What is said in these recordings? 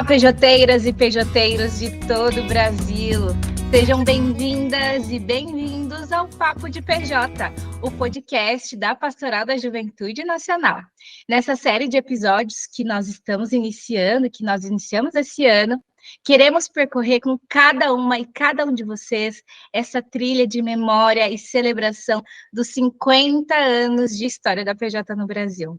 Olá, pejoteiras e pejoteiros de todo o Brasil. Sejam bem-vindas e bem-vindos ao Papo de PJ, o podcast da Pastoral da Juventude Nacional. Nessa série de episódios que nós iniciamos esse ano, queremos percorrer com cada uma e cada um de vocês essa trilha de memória e celebração dos 50 anos de história da PJ no Brasil.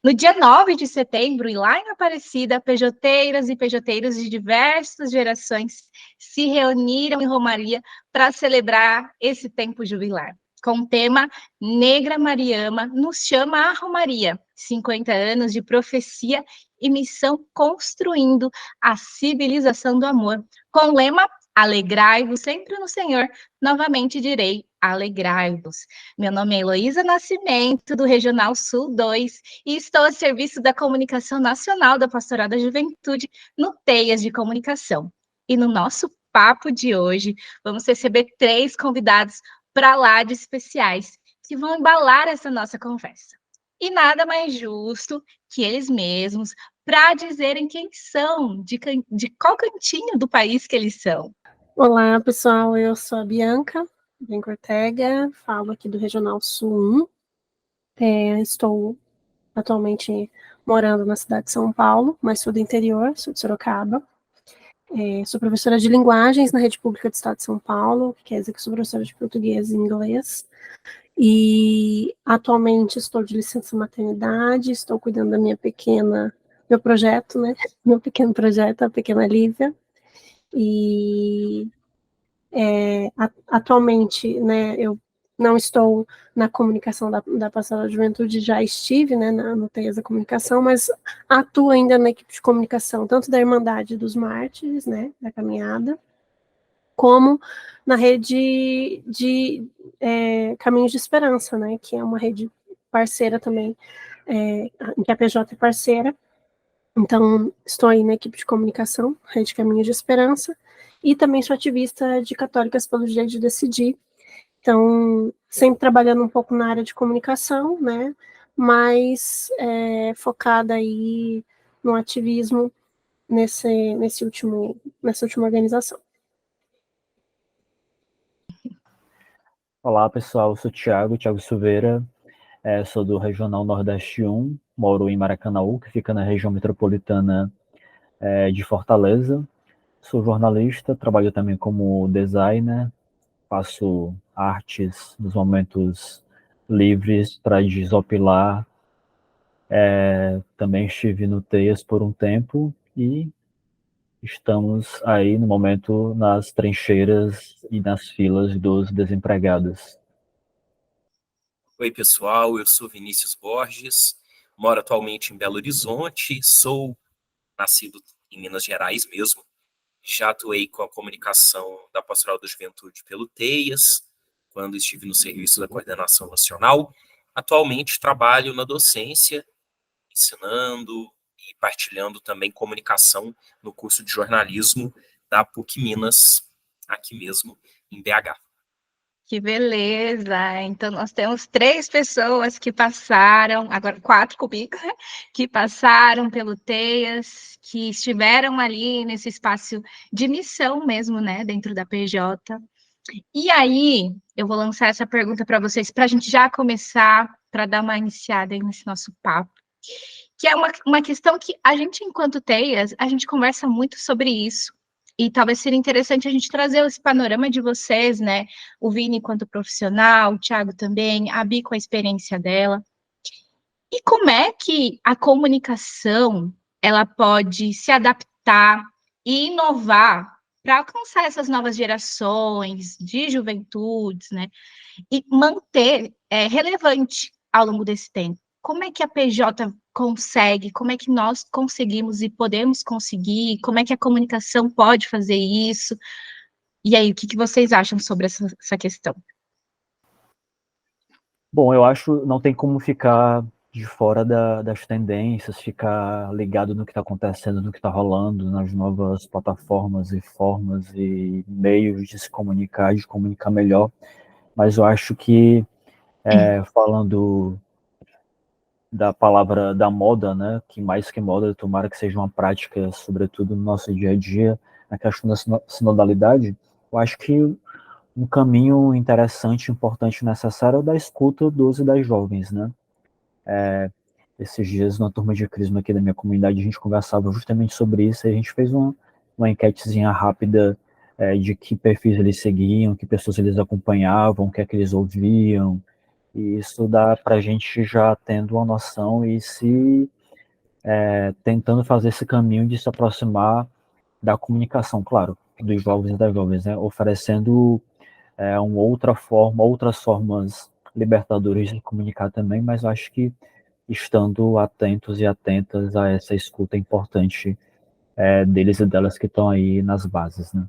No dia 9 de setembro, e lá em Aparecida, pejoteiras e pejoteiros de diversas gerações se reuniram em Romaria para celebrar esse tempo jubilar. Com o tema Negra Mariama nos chama a Romaria, 50 anos de profecia e missão construindo a civilização do amor, com o lema Alegrai-vos sempre no Senhor, novamente direi, alegrai-vos. Meu nome é Heloísa Nascimento, do Regional Sul 2, e estou a serviço da Comunicação Nacional da Pastoral da Juventude no Teias de Comunicação. E no nosso papo de hoje, vamos receber 3 convidados para lá de especiais, que vão embalar essa nossa conversa. E nada mais justo que eles mesmos para dizerem quem são, de qual cantinho do país que eles são. Olá, pessoal, eu sou a Bianca Ortega, falo aqui do Regional Sul 1. Estou atualmente morando na cidade de São Paulo, mas sou do interior, sou de Sorocaba. Sou professora de linguagens na Rede Pública do Estado de São Paulo, quer dizer que sou professora de português e inglês. E atualmente estou de licença maternidade, estou cuidando da meu projeto, né? Meu pequeno projeto, a pequena Lívia. E atualmente, né, eu não estou na comunicação da Pastoral da Juventude, já estive, né, no TEAS da Comunicação, mas atuo ainda na equipe de comunicação, tanto da Irmandade dos Mártires, né, da caminhada, como na rede de Caminhos de Esperança, né, que é uma rede parceira também, em que a PJ é parceira. Então, estou aí na equipe de comunicação, Rede Caminhos de Esperança, e também sou ativista de Católicas pelo Direito de Decidir. Então, sempre trabalhando um pouco na área de comunicação, né, mas focada aí no ativismo nessa última organização. Olá, pessoal, eu sou Thiago Silveira, sou do Regional Nordeste 1, moro em Maracanaú, que fica na região metropolitana de Fortaleza. Sou jornalista, trabalho também como designer, faço artes nos momentos livres para desopilar. Também estive no TEAS por um tempo e estamos aí no momento nas trincheiras e nas filas dos desempregados. Oi, pessoal, eu sou Vinícius Borges, moro atualmente em Belo Horizonte, sou nascido em Minas Gerais mesmo, já atuei com a comunicação da Pastoral da Juventude pelo TEAS, quando estive no serviço da Coordenação Nacional. Atualmente trabalho na docência, ensinando e partilhando também comunicação no curso de jornalismo da PUC Minas, aqui mesmo em BH. Que beleza! Então, nós temos 3 pessoas que passaram, agora 4 comigo, que passaram pelo TEAS, que estiveram ali nesse espaço de missão mesmo, né, dentro da PJ. E aí, eu vou lançar essa pergunta para vocês, para a gente já começar, para dar uma iniciada aí nesse nosso papo, que é uma questão que a gente, enquanto TEAS, a gente conversa muito sobre isso. E talvez seria interessante a gente trazer esse panorama de vocês, né? O Vini enquanto profissional, o Thiago também, a Bi com a experiência dela. E como é que a comunicação ela pode se adaptar e inovar para alcançar essas novas gerações de juventudes, né? E manter relevante ao longo desse tempo. Como é que a PJ consegue, como é que nós conseguimos e podemos conseguir, como é que a comunicação pode fazer isso? E aí, o que vocês acham sobre essa questão? Bom, eu acho não tem como ficar de fora das tendências, ficar ligado no que está acontecendo, no que está rolando, nas novas plataformas e formas e meios de se comunicar, de comunicar melhor. Mas eu acho que, falando da palavra da moda, né, que mais que moda, tomara que seja uma prática, sobretudo no nosso dia a dia, na questão da sinodalidade. Eu acho que um caminho interessante, importante e necessário é o da escuta dos e das jovens, né? Esses dias, na turma de crisma aqui da minha comunidade, a gente conversava justamente sobre isso, e a gente fez uma enquetezinha rápida de que perfis eles seguiam, que pessoas eles acompanhavam, o que é que eles ouviam, e isso dá para a gente já tendo uma noção e se tentando fazer esse caminho de se aproximar da comunicação, claro, dos jovens e das jovens, né? Oferecendo outra forma, outras formas libertadoras de comunicar também, mas eu acho que estando atentos e atentas a essa escuta importante deles e delas que estão aí nas bases, né?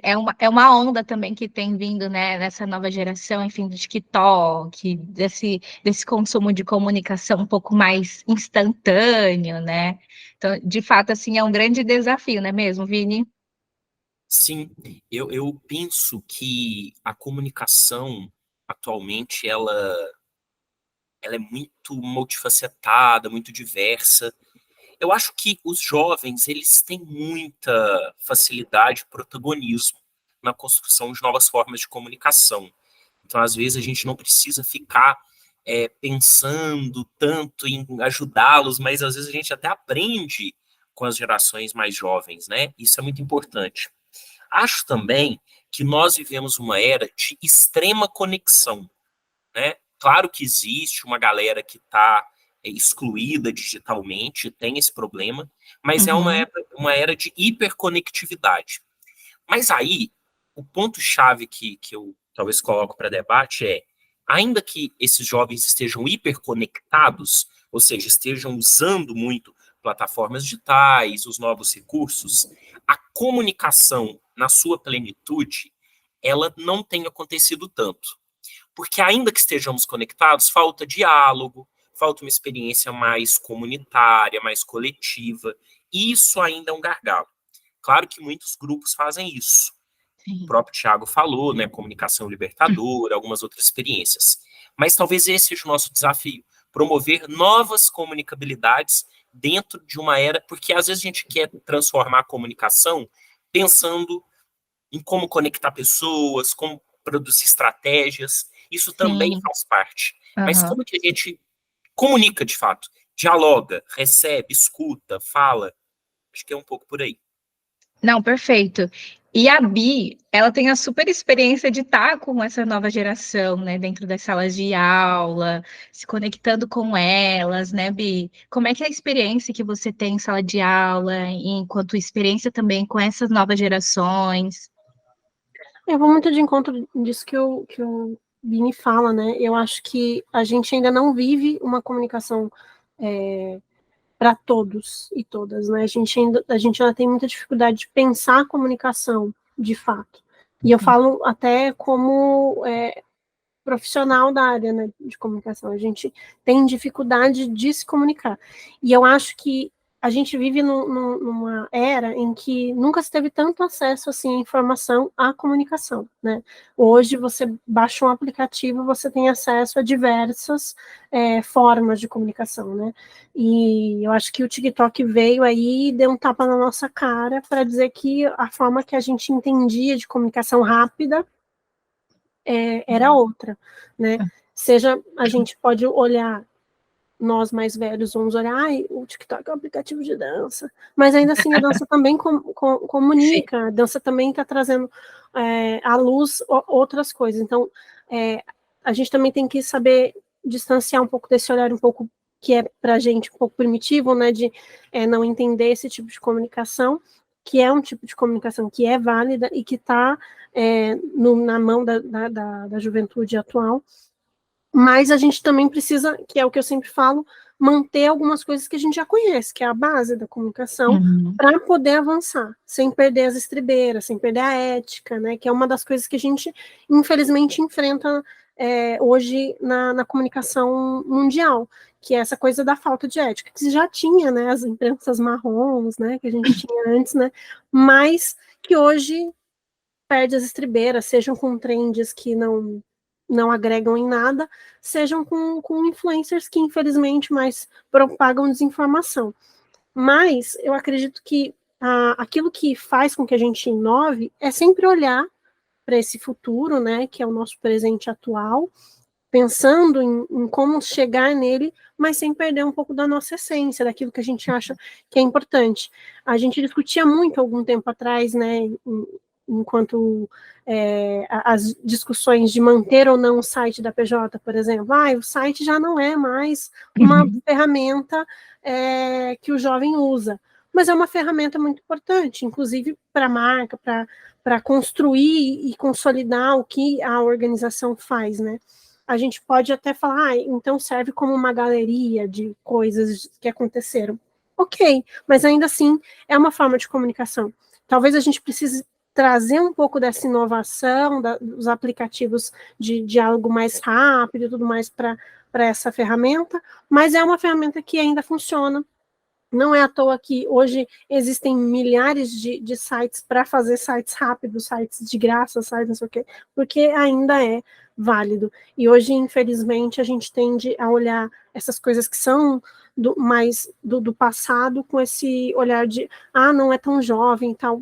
É uma onda também que tem vindo, né, nessa nova geração, enfim, do TikTok, desse consumo de comunicação um pouco mais instantâneo, né? Então, de fato, assim, é um grande desafio, não é mesmo, Vini? Sim, eu penso que a comunicação atualmente ela é muito multifacetada, muito diversa. Eu acho que os jovens eles têm muita facilidade e protagonismo na construção de novas formas de comunicação. Então, às vezes, a gente não precisa ficar pensando tanto em ajudá-los, mas às vezes a gente até aprende com as gerações mais jovens, né? Isso é muito importante. Acho também que nós vivemos uma era de extrema conexão, né? Claro que existe uma galera que está excluída digitalmente, tem esse problema, mas é Uhum. uma era de hiperconectividade. Mas aí, o ponto-chave que eu talvez coloco para debate é, ainda que esses jovens estejam hiperconectados, ou seja, estejam usando muito plataformas digitais, os novos recursos, a comunicação na sua plenitude, ela não tem acontecido tanto. Porque ainda que estejamos conectados, falta diálogo, falta uma experiência mais comunitária, mais coletiva. Isso ainda é um gargalo. Claro que muitos grupos fazem isso. O Sim. próprio Thiago falou, né, comunicação libertadora, algumas outras experiências. Mas talvez esse seja o nosso desafio, promover novas comunicabilidades dentro de uma era, porque às vezes a gente quer transformar a comunicação pensando em como conectar pessoas, como produzir estratégias, isso também Sim. faz parte. Mas Aham. como que a gente comunica de fato? Dialoga, recebe, escuta, fala? Acho que é um pouco por aí. Não, perfeito. E a Bi, ela tem a super experiência de estar com essa nova geração, né, dentro das salas de aula, se conectando com elas, né, Bi? Como é que é a experiência que você tem em sala de aula, enquanto experiência também com essas novas gerações? Eu vou muito de encontro disso que o Vini fala, né? Eu acho que a gente ainda não vive uma comunicação para todos e todas, né? A gente ainda tem muita dificuldade de pensar a comunicação de fato. E eu falo até como profissional da área, né, de comunicação. A gente tem dificuldade de se comunicar. E eu acho que a gente vive numa era em que nunca se teve tanto acesso assim à informação, à comunicação, né? Hoje você baixa um aplicativo, você tem acesso a diversas formas de comunicação, né? E eu acho que o TikTok veio aí e deu um tapa na nossa cara para dizer que a forma que a gente entendia de comunicação rápida era outra, né? Seja a gente pode olhar, nós mais velhos vamos olhar, o TikTok é um aplicativo de dança, mas ainda assim a dança também comunica, a dança também está trazendo à luz outras coisas, então a gente também tem que saber distanciar um pouco desse olhar um pouco que é para a gente um pouco primitivo, né, de não entender esse tipo de comunicação, que é um tipo de comunicação que é válida e que está na mão da juventude atual, mas a gente também precisa, que é o que eu sempre falo, manter algumas coisas que a gente já conhece, que é a base da comunicação, Uhum. para poder avançar, sem perder as estribeiras, sem perder a ética, né, que é uma das coisas que a gente, infelizmente, enfrenta hoje na comunicação mundial, que é essa coisa da falta de ética, que já tinha, né, as imprensas marrons, né, que a gente tinha antes, né, mas que hoje perde as estribeiras, sejam com trends que não não agregam em nada, sejam com influencers que, infelizmente, mais propagam desinformação. Mas eu acredito que aquilo que faz com que a gente inove é sempre olhar para esse futuro, né, que é o nosso presente atual, pensando em como chegar nele, mas sem perder um pouco da nossa essência, daquilo que a gente acha que é importante. A gente discutia muito algum tempo atrás, né, enquanto as discussões de manter ou não o site da PJ, por exemplo, o site já não é mais uma ferramenta que o jovem usa, mas é uma ferramenta muito importante, inclusive para a marca, para construir e consolidar o que a organização faz, né? A gente pode até falar, então serve como uma galeria de coisas que aconteceram. Ok, mas ainda assim é uma forma de comunicação. Talvez a gente precise trazer um pouco dessa inovação, dos aplicativos de diálogo mais rápido e tudo mais para essa ferramenta, mas é uma ferramenta que ainda funciona. Não é à toa que hoje existem milhares de sites para fazer sites rápidos, sites de graça, sites não sei o quê, porque ainda é válido. E hoje, infelizmente, a gente tende a olhar essas coisas que são mais do passado com esse olhar de, não é tão jovem e tal,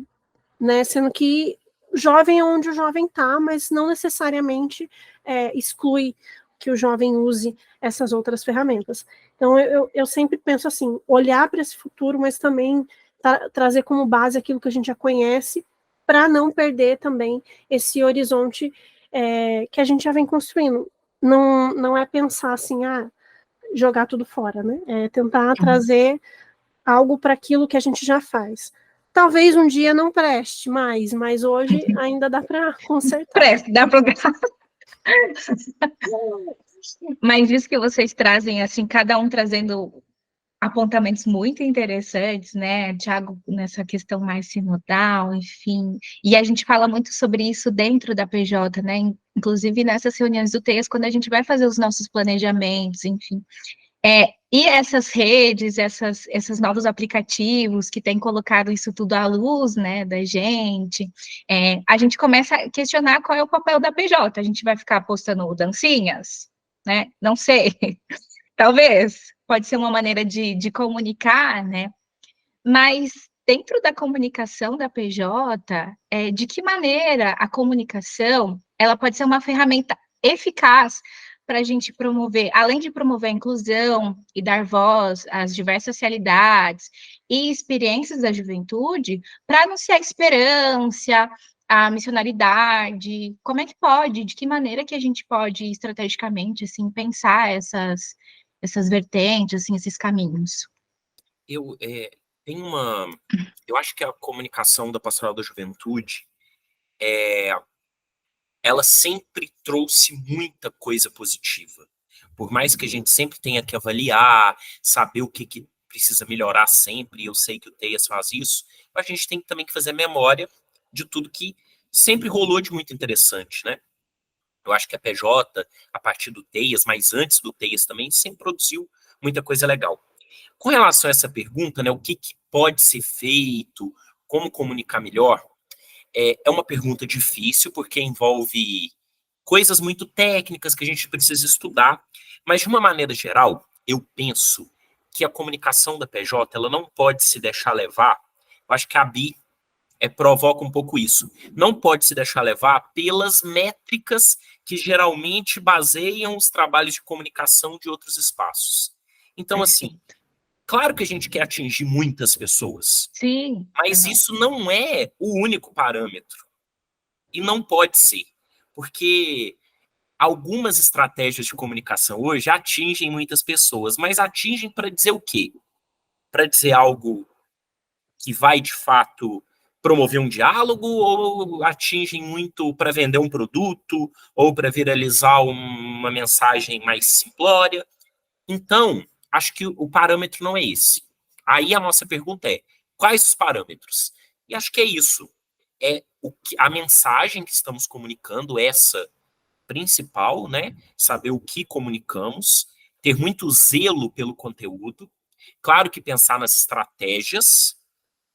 né? Sendo que jovem é onde o jovem está, mas não necessariamente exclui que o jovem use essas outras ferramentas. Então, eu sempre penso assim, olhar para esse futuro, mas também trazer como base aquilo que a gente já conhece, para não perder também esse horizonte que a gente já vem construindo. Não é pensar assim, jogar tudo fora, né? É tentar trazer algo para aquilo que a gente já faz. Talvez um dia não preste mais, mas hoje ainda dá para consertar. Presta, dá para. Mas isso que vocês trazem, assim, cada um trazendo apontamentos muito interessantes, né, Thiago, nessa questão mais sinodal, enfim, e a gente fala muito sobre isso dentro da PJ, né, inclusive nessas reuniões do TES, quando a gente vai fazer os nossos planejamentos, enfim, e essas redes, esses novos aplicativos que têm colocado isso tudo à luz, né, da gente, a gente começa a questionar qual é o papel da PJ, a gente vai ficar postando dancinhas, né, não sei, talvez, pode ser uma maneira de comunicar, né, mas dentro da comunicação da PJ, de que maneira a comunicação, ela pode ser uma ferramenta eficaz para a gente promover, além de promover a inclusão e dar voz às diversas realidades e experiências da juventude, para anunciar a esperança, a missionaridade, como é que pode, de que maneira que a gente pode estrategicamente assim pensar essas vertentes, assim, esses caminhos? Eu acho que a comunicação da Pastoral da Juventude ela sempre trouxe muita coisa positiva. Por mais que a gente sempre tenha que avaliar, saber o que precisa melhorar sempre, eu sei que o TEIAS faz isso, a gente tem também que fazer memória de tudo que sempre rolou de muito interessante, né? Eu acho que a PJ, a partir do TEIAS, mas antes do TEIAS também, sempre produziu muita coisa legal. Com relação a essa pergunta, né, o que pode ser feito, como comunicar melhor, é uma pergunta difícil, porque envolve coisas muito técnicas que a gente precisa estudar, mas de uma maneira geral, eu penso que a comunicação da PJ ela não pode se deixar levar, eu acho que a BI provoca um pouco isso, não pode se deixar levar pelas métricas que geralmente baseiam os trabalhos de comunicação de outros espaços. Então, assim, claro que a gente quer atingir muitas pessoas, Sim. mas isso não é o único parâmetro. E não pode ser, porque algumas estratégias de comunicação hoje atingem muitas pessoas, mas atingem para dizer o quê? Para dizer algo que vai, de fato, promover um diálogo, ou atingem muito para vender um produto, ou para viralizar uma mensagem mais simplória? Então, acho que o parâmetro não é esse. Aí a nossa pergunta é, quais os parâmetros? E acho que é isso. A mensagem que estamos comunicando, essa principal, né? Saber o que comunicamos, ter muito zelo pelo conteúdo. Claro que pensar nas estratégias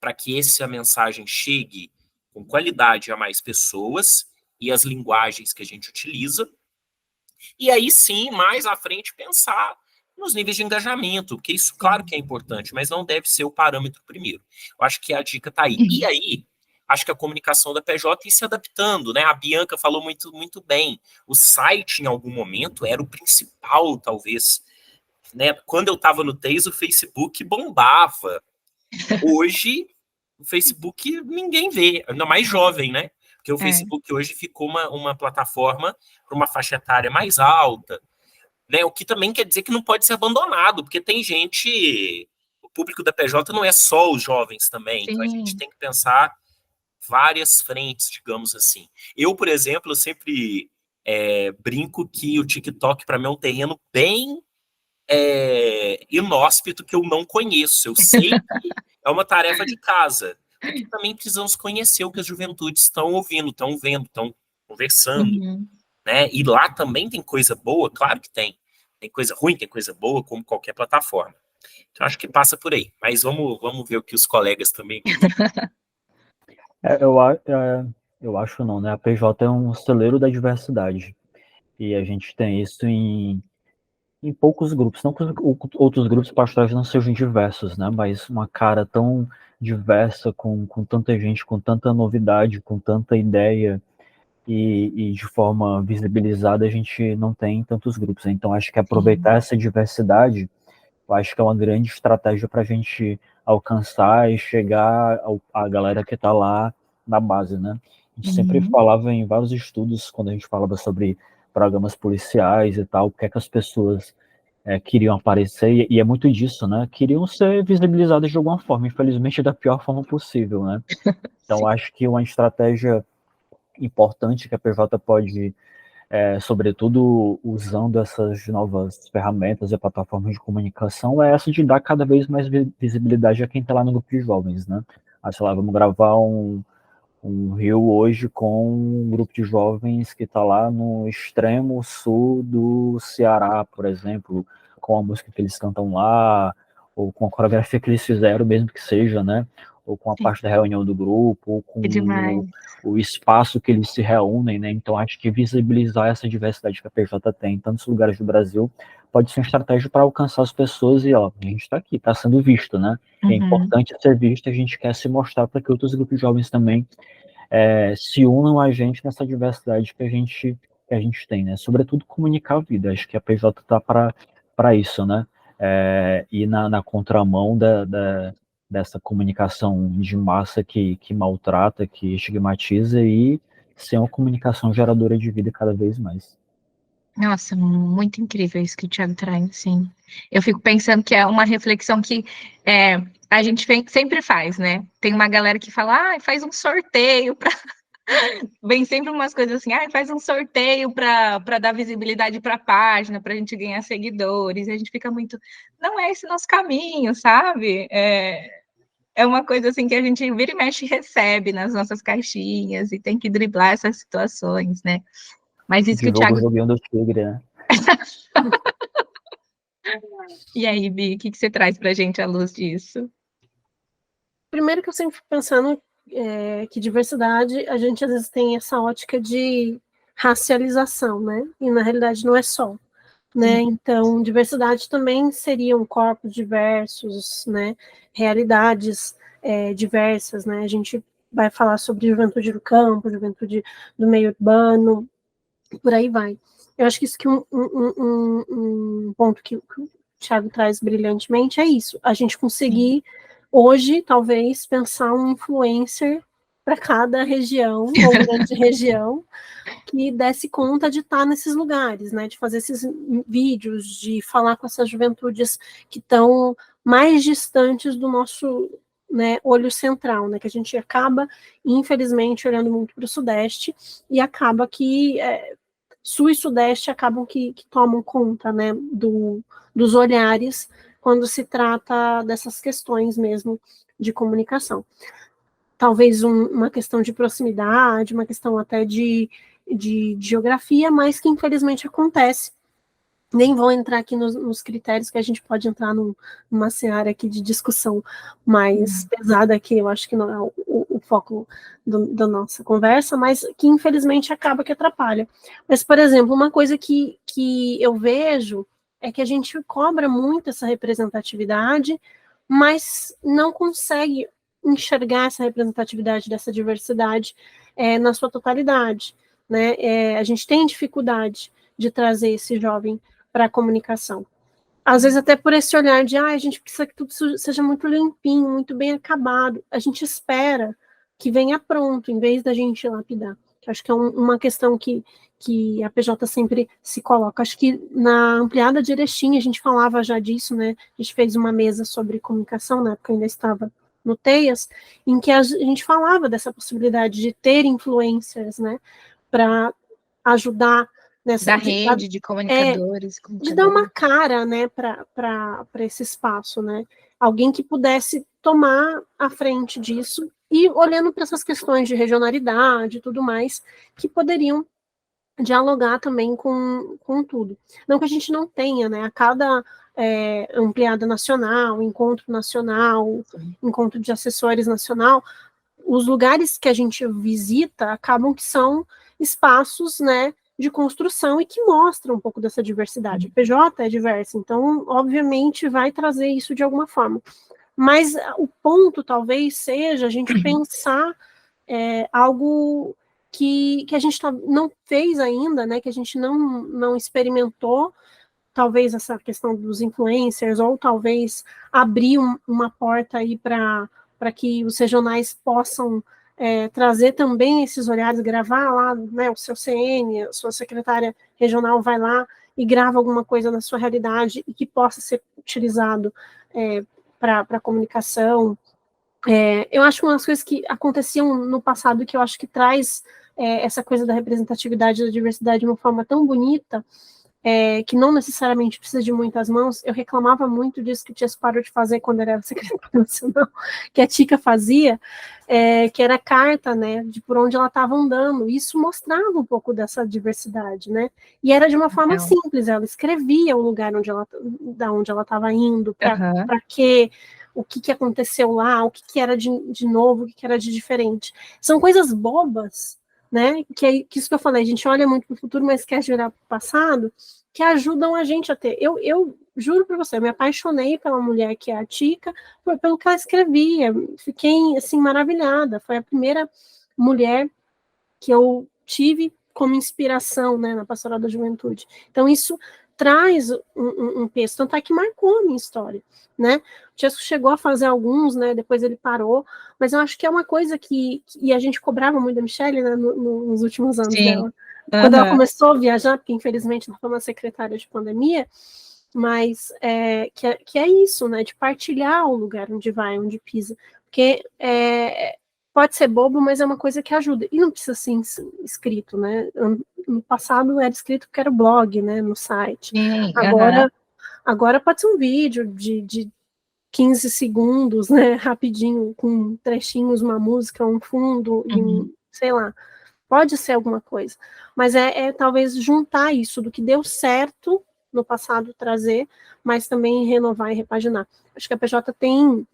para que essa mensagem chegue com qualidade a mais pessoas e as linguagens que a gente utiliza. E aí sim, mais à frente, pensar nos níveis de engajamento, porque isso, claro que é importante, mas não deve ser o parâmetro primeiro. Eu acho que a dica está aí. E aí, acho que a comunicação da PJ ia se adaptando, né? A Bianca falou muito, muito bem. O site, em algum momento, era o principal, talvez. Né? Quando eu estava no TEIS, o Facebook bombava. Hoje, o Facebook ninguém vê, ainda mais jovem, né? Porque o Facebook hoje ficou uma plataforma para uma faixa etária mais alta, né? O que também quer dizer que não pode ser abandonado, porque tem gente... O público da PJ não é só os jovens também, então a gente tem que pensar várias frentes, digamos assim. Eu, por exemplo, eu sempre brinco que o TikTok, para mim, é um terreno bem inóspito que eu não conheço. Eu sei que é uma tarefa de casa, porque também precisamos conhecer o que as juventudes estão ouvindo, estão vendo, estão conversando, né? E lá também tem coisa boa, claro que tem. Tem coisa ruim, tem coisa boa, como qualquer plataforma. Então, acho que passa por aí. Mas vamos ver o que os colegas também... Eu acho não, né? A PJ é um celeiro da diversidade. E a gente tem isso em poucos grupos. Não que outros grupos pastorais não sejam diversos, né? Mas uma cara tão diversa, com tanta gente, com tanta novidade, com tanta ideia e de forma visibilizada, a gente não tem tantos grupos. Então, acho que aproveitar essa diversidade, eu acho que é uma grande estratégia para a gente alcançar e chegar à galera que está lá na base, né? A gente sempre falava em vários estudos, quando a gente falava sobre programas policiais e tal, o que é que as pessoas queriam aparecer, e é muito disso, né? Queriam ser visibilizadas de alguma forma, infelizmente da pior forma possível, né? Então, acho que uma estratégia importante que a PJ pode, sobretudo usando essas novas ferramentas e plataformas de comunicação, é essa de dar cada vez mais visibilidade a quem está lá no grupo de jovens, né? Sei lá, vamos gravar um reel hoje com um grupo de jovens que está lá no extremo sul do Ceará, por exemplo, com a música que eles cantam lá, ou com a coreografia que eles fizeram, mesmo que seja, né? Ou com a parte da reunião do grupo, ou com o espaço que eles se reúnem, né? Então, acho que visibilizar essa diversidade que a PJ tem em tantos lugares do Brasil pode ser uma estratégia para alcançar as pessoas e, ó, a gente está aqui, está sendo visto, né? É importante ser visto, a gente quer se mostrar para que outros grupos de jovens também se unam a gente nessa diversidade que a gente tem, né? Sobretudo comunicar a vida. Acho que a PJ está para isso, né? E na contramão dessa comunicação de massa que maltrata, que estigmatiza, e ser uma comunicação geradora de vida cada vez mais. Nossa, muito incrível isso que o Thiago traz, sim. Eu fico pensando que é uma reflexão que a gente sempre faz, né? Tem uma galera que fala, faz um sorteio para... Vem sempre umas coisas assim, faz um sorteio para dar visibilidade para a página, para a gente ganhar seguidores. E a gente fica muito, não é esse nosso caminho, sabe? É uma coisa assim que a gente vira e mexe e recebe nas nossas caixinhas e tem que driblar essas situações, né? Mas isso que o Thiago... O joguinho do tigre, né? E aí, Bi, o que você traz pra gente à luz disso? Primeiro que eu sempre fico pensando que diversidade, a gente às vezes tem essa ótica de racialização, né? E na realidade não é só, né? Então, diversidade também seriam corpos diversos, né? Realidades diversas, né? A gente vai falar sobre juventude do campo, juventude do meio urbano, por aí vai. Eu acho que isso que um ponto que o Thiago traz brilhantemente é isso, a gente conseguir hoje, talvez, pensar um influencer para cada região, ou grande região, que desse conta de estar nesses lugares, né, de fazer esses vídeos, de falar com essas juventudes que estão mais distantes do nosso, né, olho central, né, que a gente acaba, infelizmente, olhando muito para o Sudeste, e acaba que Sul e Sudeste acabam que tomam conta, né, dos olhares quando se trata dessas questões mesmo de comunicação. Talvez uma questão de proximidade, uma questão até de geografia, mas que infelizmente acontece. Nem vou entrar aqui nos critérios, que a gente pode entrar numa seara aqui de discussão mais pesada, que eu acho que não é o foco da nossa conversa, mas que infelizmente acaba que atrapalha. Mas, por exemplo, uma coisa que eu vejo é que a gente cobra muito essa representatividade, mas não consegue enxergar essa representatividade dessa diversidade na sua totalidade, né? A gente tem dificuldade de trazer esse jovem para a comunicação. Às vezes até por esse olhar de, a gente precisa que tudo seja muito limpinho, muito bem acabado. A gente espera que venha pronto, em vez da gente lapidar. Acho que é uma questão que a PJ sempre se coloca. Acho que na ampliada de Erechim a gente falava já disso, né? A gente fez uma mesa sobre comunicação, na época eu ainda estava no TEIAS, em que a gente falava dessa possibilidade de ter influencers, né? Para ajudar da rede de comunicadores. De dar uma cara, né, para esse espaço, né? Alguém que pudesse tomar a frente disso e olhando para essas questões de regionalidade e tudo mais, que poderiam dialogar também com tudo. Não que a gente não tenha, né, a cada ampliada nacional, encontro nacional, encontro de assessores nacional, os lugares que a gente visita acabam que são espaços, né, de construção e que mostram um pouco dessa diversidade. A PJ é diversa, então, obviamente, vai trazer isso de alguma forma. Mas o ponto, talvez, seja a gente pensar algo que a gente não fez ainda, né, que a gente não experimentou, talvez essa questão dos influencers, ou talvez abrir uma porta aí para que os regionais possam trazer também esses olhares, gravar lá, né, o seu CN, a sua secretária regional vai lá e grava alguma coisa na sua realidade e que possa ser utilizado para comunicação. Eu acho que uma das coisas que aconteciam no passado que eu acho que traz essa coisa da representatividade e da diversidade de uma forma tão bonita, que não necessariamente precisa de muitas mãos. Eu reclamava muito disso que o Tias parou de fazer quando era secretária nacional, que a Tica fazia, que era carta, né, de por onde ela estava andando. Isso mostrava um pouco dessa diversidade, né? E era de uma forma simples, ela escrevia o lugar da onde ela estava indo, para quê, o que aconteceu lá, o que era de novo, o que era de diferente. São coisas bobas, né? Que isso que eu falei, a gente olha muito para o futuro, mas quer olhar para o passado, que ajudam a gente a ter. Eu juro para você, eu me apaixonei pela mulher que é a Tica, pelo que ela escrevia, fiquei assim maravilhada. Foi a primeira mulher que eu tive como inspiração, né, na Pastoral da Juventude. Então isso traz um peso, tanto é que marcou a minha história, né? O Chesco chegou a fazer alguns, né? Depois ele parou, mas eu acho que é uma coisa que a gente cobrava muito da Michelle, né, nos últimos anos dela. Quando ela começou a viajar, porque infelizmente ela foi uma secretária de pandemia, mas que é isso, né? De partilhar o lugar onde vai, onde pisa, porque pode ser bobo, mas é uma coisa que ajuda. E não precisa ser escrito, né? No passado era escrito porque era o blog, né? No site. Sim, agora pode ser um vídeo de 15 segundos, né? Rapidinho, com trechinhos, uma música, um fundo, e sei lá. Pode ser alguma coisa. Mas talvez juntar isso do que deu certo no passado, trazer, mas também renovar e repaginar. Acho que a PJ tem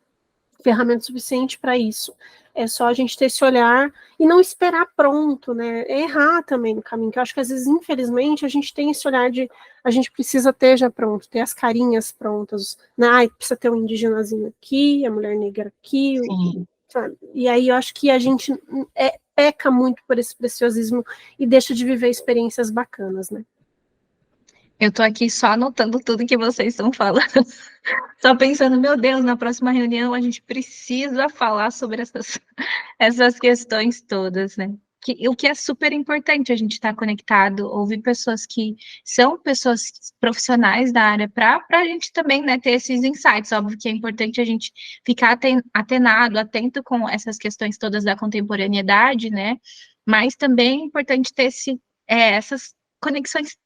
ferramenta suficiente para isso. É só a gente ter esse olhar e não esperar pronto, né? Errar também no caminho, que eu acho que às vezes, infelizmente, a gente tem esse olhar de a gente precisa ter já pronto, ter as carinhas prontas, né? Precisa ter um indígenazinho aqui, a mulher negra aqui, sabe? E aí eu acho que a gente peca muito por esse preciosismo e deixa de viver experiências bacanas, né? Eu tô aqui só anotando tudo que vocês estão falando. Só pensando, meu Deus, na próxima reunião a gente precisa falar sobre essas questões todas, né? O que é super importante a gente estar conectado, ouvir pessoas que são pessoas profissionais da área, para a gente também, né, ter esses insights. Óbvio que é importante a gente ficar atento com essas questões todas da contemporaneidade, né? Mas também é importante ter essas conexões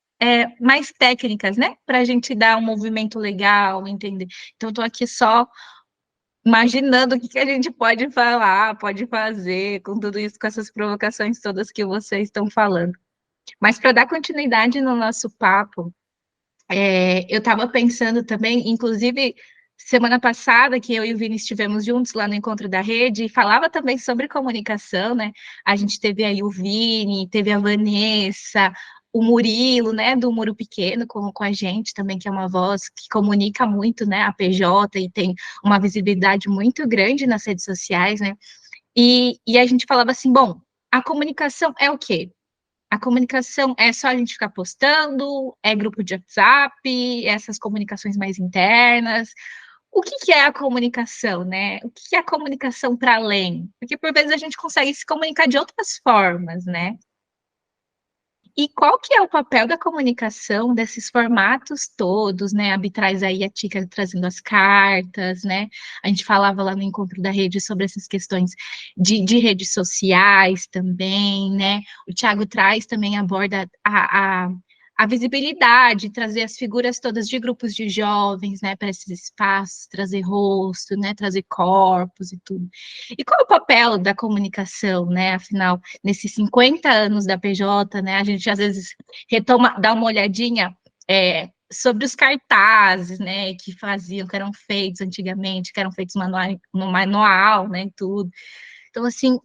mais técnicas, né? Para a gente dar um movimento legal, entender. Então, estou aqui só imaginando o que a gente pode falar, pode fazer com tudo isso, com essas provocações todas que vocês estão falando. Mas para dar continuidade no nosso papo, eu estava pensando também, inclusive, semana passada, que eu e o Vini estivemos juntos lá no Encontro da Rede, e falava também sobre comunicação, né? A gente teve aí o Vini, teve a Vanessa, o Murilo, né, do Muro Pequeno, com a gente também, que é uma voz que comunica muito, né, a PJ, e tem uma visibilidade muito grande nas redes sociais, né? E a gente falava assim, bom, a comunicação é o quê? A comunicação é só a gente ficar postando, é grupo de WhatsApp, essas comunicações mais internas. O que que é a comunicação, né? O que que é a comunicação para além? Porque por vezes a gente consegue se comunicar de outras formas, né? E qual que é o papel da comunicação desses formatos todos, né? A Bi traz aí a Tica trazendo as cartas, né? A gente falava lá no Encontro da Rede sobre essas questões de redes sociais também, né? O Thiago traz também, aborda a visibilidade, trazer as figuras todas de grupos de jovens, né, para esses espaços, trazer rosto, né, trazer corpos e tudo. E qual é o papel da comunicação, né? Afinal, nesses 50 anos da PJ, né, a gente às vezes retoma, dá uma olhadinha sobre os cartazes, né, que faziam, que eram feitos antigamente, que eram feitos no manual, né, e tudo. Então, assim,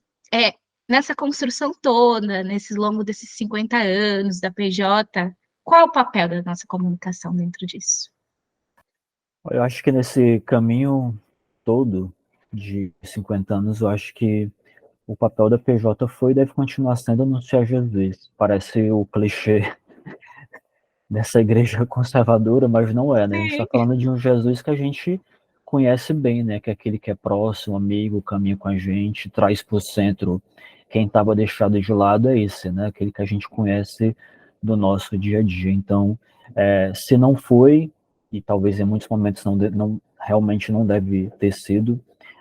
nessa construção toda, nesse longo desses 50 anos da PJ, qual é o papel da nossa comunicação dentro disso? Eu acho que nesse caminho todo de 50 anos, eu acho que o papel da PJ foi e deve continuar sendo anunciar Jesus. Parece o clichê dessa igreja conservadora, mas não é, né? A gente está falando de um Jesus que a gente conhece bem, né? Que é aquele que é próximo, amigo, caminha com a gente, traz para o centro quem estava deixado de lado, é esse, né? Aquele que a gente conhece do nosso dia a dia. Então, se não foi, e talvez em muitos momentos realmente não deve ter sido,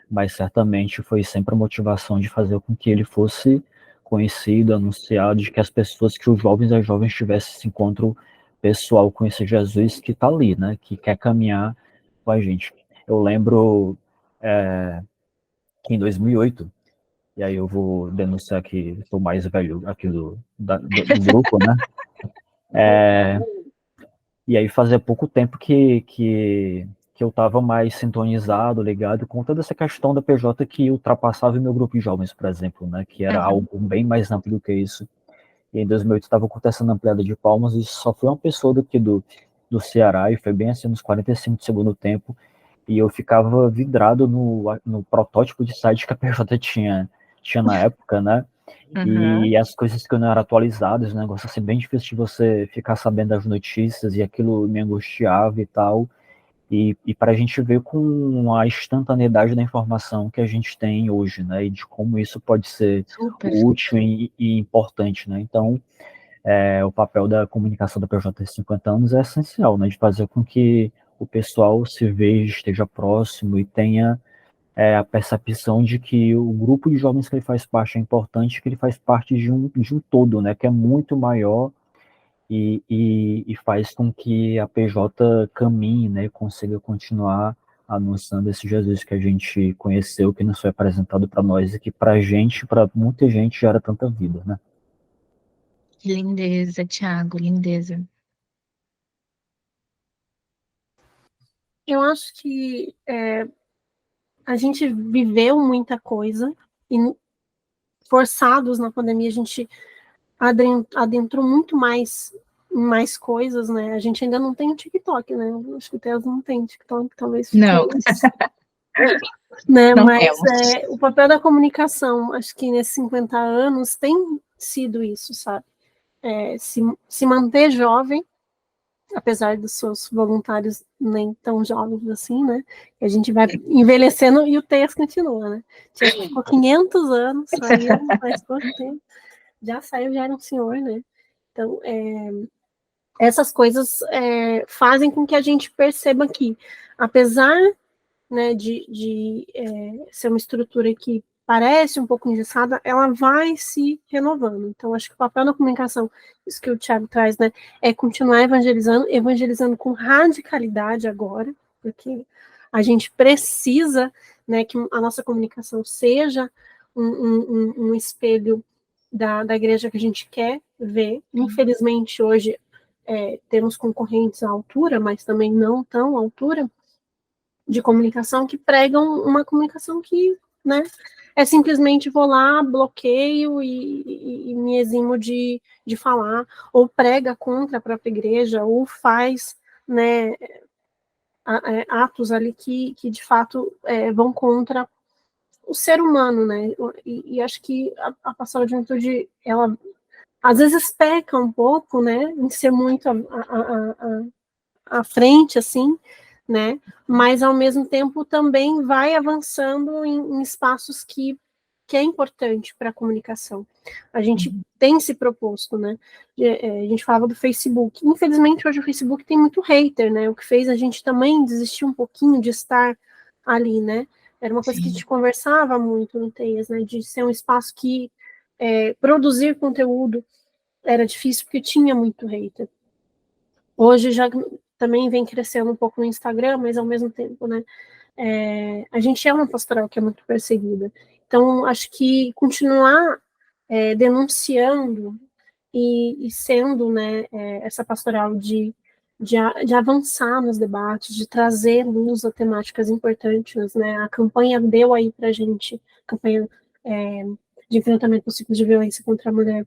mas certamente foi sempre a motivação de fazer com que ele fosse conhecido, anunciado, de que as pessoas, que os jovens e as jovens tivessem esse encontro pessoal com esse Jesus que está ali, né? Que quer caminhar com a gente. Eu lembro que em 2008, e aí eu vou denunciar que sou mais velho aqui do grupo, né? E aí fazia pouco tempo que eu estava mais sintonizado, ligado com toda essa questão da PJ que ultrapassava o meu grupo de jovens, por exemplo, né? Que era algo bem mais amplo do que isso. E em 2008 estava acontecendo a ampliada de Palmas e só foi uma pessoa daqui do Ceará, e foi bem assim nos 45 do segundo tempo, e eu ficava vidrado no protótipo de site que a PJ tinha na época, né? E as coisas que não eram atualizadas, um negócio assim bem difícil de você ficar sabendo das notícias, e aquilo me angustiava e tal. E para a gente ver com a instantaneidade da informação que a gente tem hoje, né? E de como isso pode ser útil e importante, né? Então, o papel da comunicação da PJ 50 anos é essencial, né? De fazer com que o pessoal se veja, esteja próximo e tenha a percepção de que o grupo de jovens que ele faz parte é importante, que ele faz parte de um todo, né? Que é muito maior e faz com que a PJ caminhe, né? Consiga continuar anunciando esse Jesus que a gente conheceu, que nos foi apresentado para nós e que para a gente, para muita gente, gera tanta vida, né? Que lindeza, Thiago, lindeza. Eu acho que a gente viveu muita coisa e forçados na pandemia a gente adentrou muito mais coisas, né? A gente ainda não tem o TikTok, né? Eu acho que o Theo não tem TikTok, talvez. Não. Né? Não Mas temos. o papel da comunicação, acho que nesses 50 anos tem sido isso, sabe? Se manter jovem, apesar dos seus voluntários nem tão jovens assim, né? A gente vai envelhecendo e o Teias continua, né? Já ficou 500 anos, saiu faz pouco tempo. Já saiu, já era um senhor, né? Então, essas coisas fazem com que a gente perceba que, apesar, né, de ser uma estrutura que parece um pouco engessada, ela vai se renovando. Então, acho que o papel da comunicação, isso que o Thiago traz, né, é continuar evangelizando com radicalidade agora, porque a gente precisa, né, que a nossa comunicação seja um espelho da igreja que a gente quer ver. Infelizmente, hoje temos concorrentes à altura, mas também não tão à altura, de comunicação que pregam uma comunicação que, né, é simplesmente vou lá, bloqueio e me eximo de falar, ou prega contra a própria igreja, ou faz, né, atos ali que de fato vão contra o ser humano, né, e acho que a pastoral de juventude, ela às vezes peca um pouco, né, em ser muito à frente, assim, né, mas ao mesmo tempo também vai avançando em espaços que é importante para a comunicação. A gente tem se proposto, né, a gente falava do Facebook, infelizmente hoje o Facebook tem muito hater, né, o que fez a gente também desistir um pouquinho de estar ali, né, era uma coisa que a gente conversava muito no Teias, né, de ser um espaço que produzir conteúdo era difícil porque tinha muito hater. Hoje já também vem crescendo um pouco no Instagram, mas ao mesmo tempo, né, a gente é uma pastoral que é muito perseguida. Então, acho que continuar denunciando e sendo, né, essa pastoral de avançar nos debates, de trazer luz a temáticas importantes, né, a campanha deu aí para a gente, campanha de enfrentamento dos ciclos de violência contra a mulher,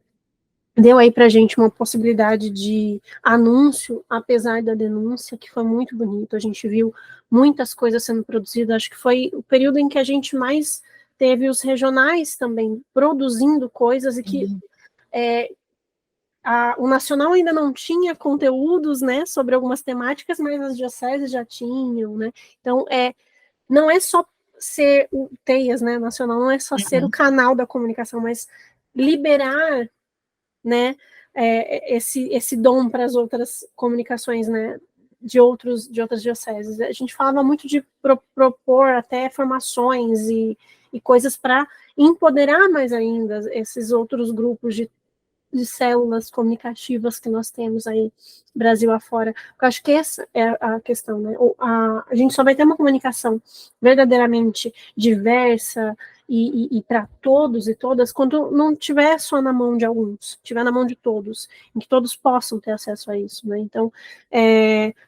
deu aí para a gente uma possibilidade de anúncio, apesar da denúncia, que foi muito bonito. A gente viu muitas coisas sendo produzidas. Acho que foi o período em que a gente mais teve os regionais também produzindo coisas e que o nacional ainda não tinha conteúdos, né, sobre algumas temáticas, mas as dioceses já tinham, né. Então, não é só ser o Teias, né, nacional, não é só ser o canal da comunicação, mas liberar, né, esse dom para as outras comunicações, né, de outras dioceses. A gente falava muito de propor até formações e coisas para empoderar mais ainda esses outros grupos de células comunicativas que nós temos aí, Brasil afora. Eu acho que essa é a questão, né? A gente só vai ter uma comunicação verdadeiramente diversa e para todos e todas quando não tiver só na mão de alguns, tiver na mão de todos, em que todos possam ter acesso a isso, né? Então,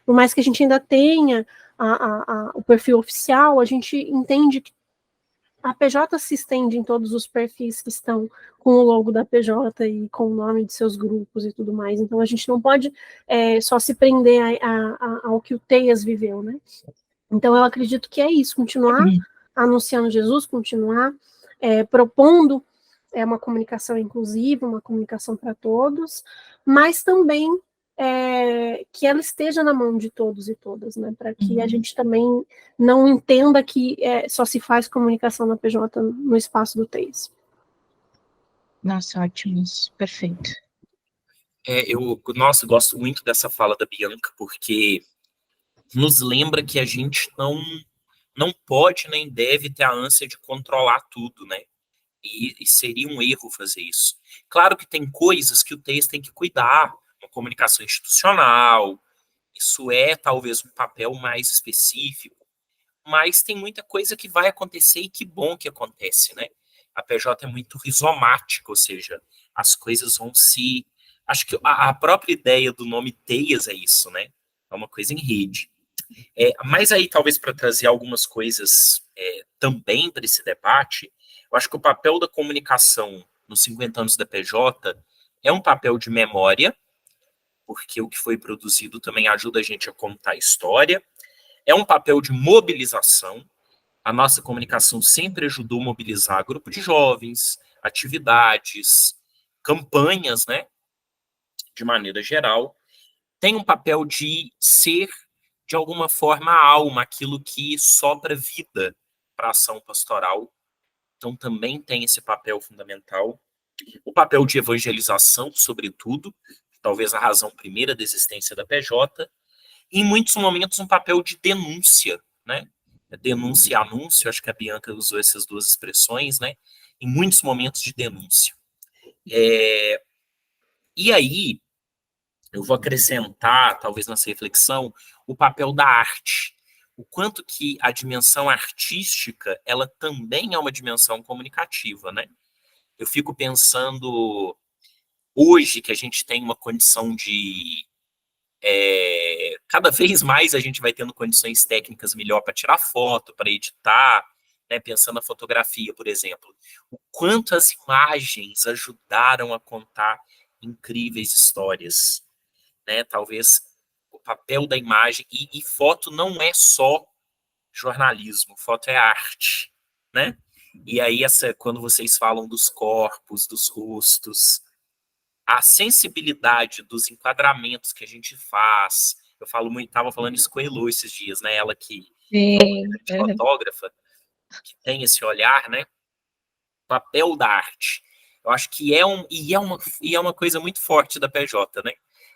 por mais que a gente ainda tenha o perfil oficial, a gente entende que a PJ se estende em todos os perfis que estão com o logo da PJ e com o nome de seus grupos e tudo mais. Então, a gente não pode só se prender ao que o Teias viveu, né? Então, eu acredito que é isso, continuar anunciando Jesus, continuar propondo uma comunicação inclusiva, uma comunicação para todos, mas também que ela esteja na mão de todos e todas, né, para que a gente também não entenda que só se faz comunicação na PJ no espaço do TEIS. Nossa, ótimo, perfeito. Nossa, gosto muito dessa fala da Bianca, porque nos lembra que a gente não pode nem deve ter a ânsia de controlar tudo, né? E seria um erro fazer isso. Claro que tem coisas que o texto tem que cuidar, uma comunicação institucional, isso é talvez um papel mais específico, mas tem muita coisa que vai acontecer e que bom que acontece, né? A PJ é muito rizomática, ou seja, as coisas vão se... Acho que a própria ideia do nome Teias é isso, né? É uma coisa em rede. Mas aí, talvez para trazer algumas coisas também para esse debate, eu acho que o papel da comunicação nos 50 anos da PJ é um papel de memória, porque o que foi produzido também ajuda a gente a contar a história, é um papel de mobilização, a nossa comunicação sempre ajudou a mobilizar grupo de jovens, atividades, campanhas, né, de maneira geral, tem um papel de ser, de alguma forma, a alma, aquilo que sopra vida para a ação pastoral. Então, também tem esse papel fundamental. O papel de evangelização, sobretudo, talvez a razão primeira da existência da PJ, e em muitos momentos um papel de denúncia, né? Denúncia e anúncio, acho que a Bianca usou essas duas expressões, né? Em muitos momentos de denúncia. E aí, eu vou acrescentar, talvez nessa reflexão, o papel da arte. O quanto que a dimensão artística, ela também é uma dimensão comunicativa, né? Eu fico pensando, hoje, que a gente tem uma condição de Cada vez mais a gente vai tendo condições técnicas melhor para tirar foto, para editar, né, pensando na fotografia, por exemplo. O quanto as imagens ajudaram a contar incríveis histórias, né? Talvez o papel da imagem, e foto não é só jornalismo, foto é arte, né? E aí, quando vocês falam dos corpos, dos rostos, a sensibilidade dos enquadramentos que a gente faz, eu falo muito, estava falando isso com a Elo esses dias, né? Ela que é uma grande fotógrafa, que tem esse olhar, né? O papel da arte. Eu acho que é uma coisa muito forte da PJ, né?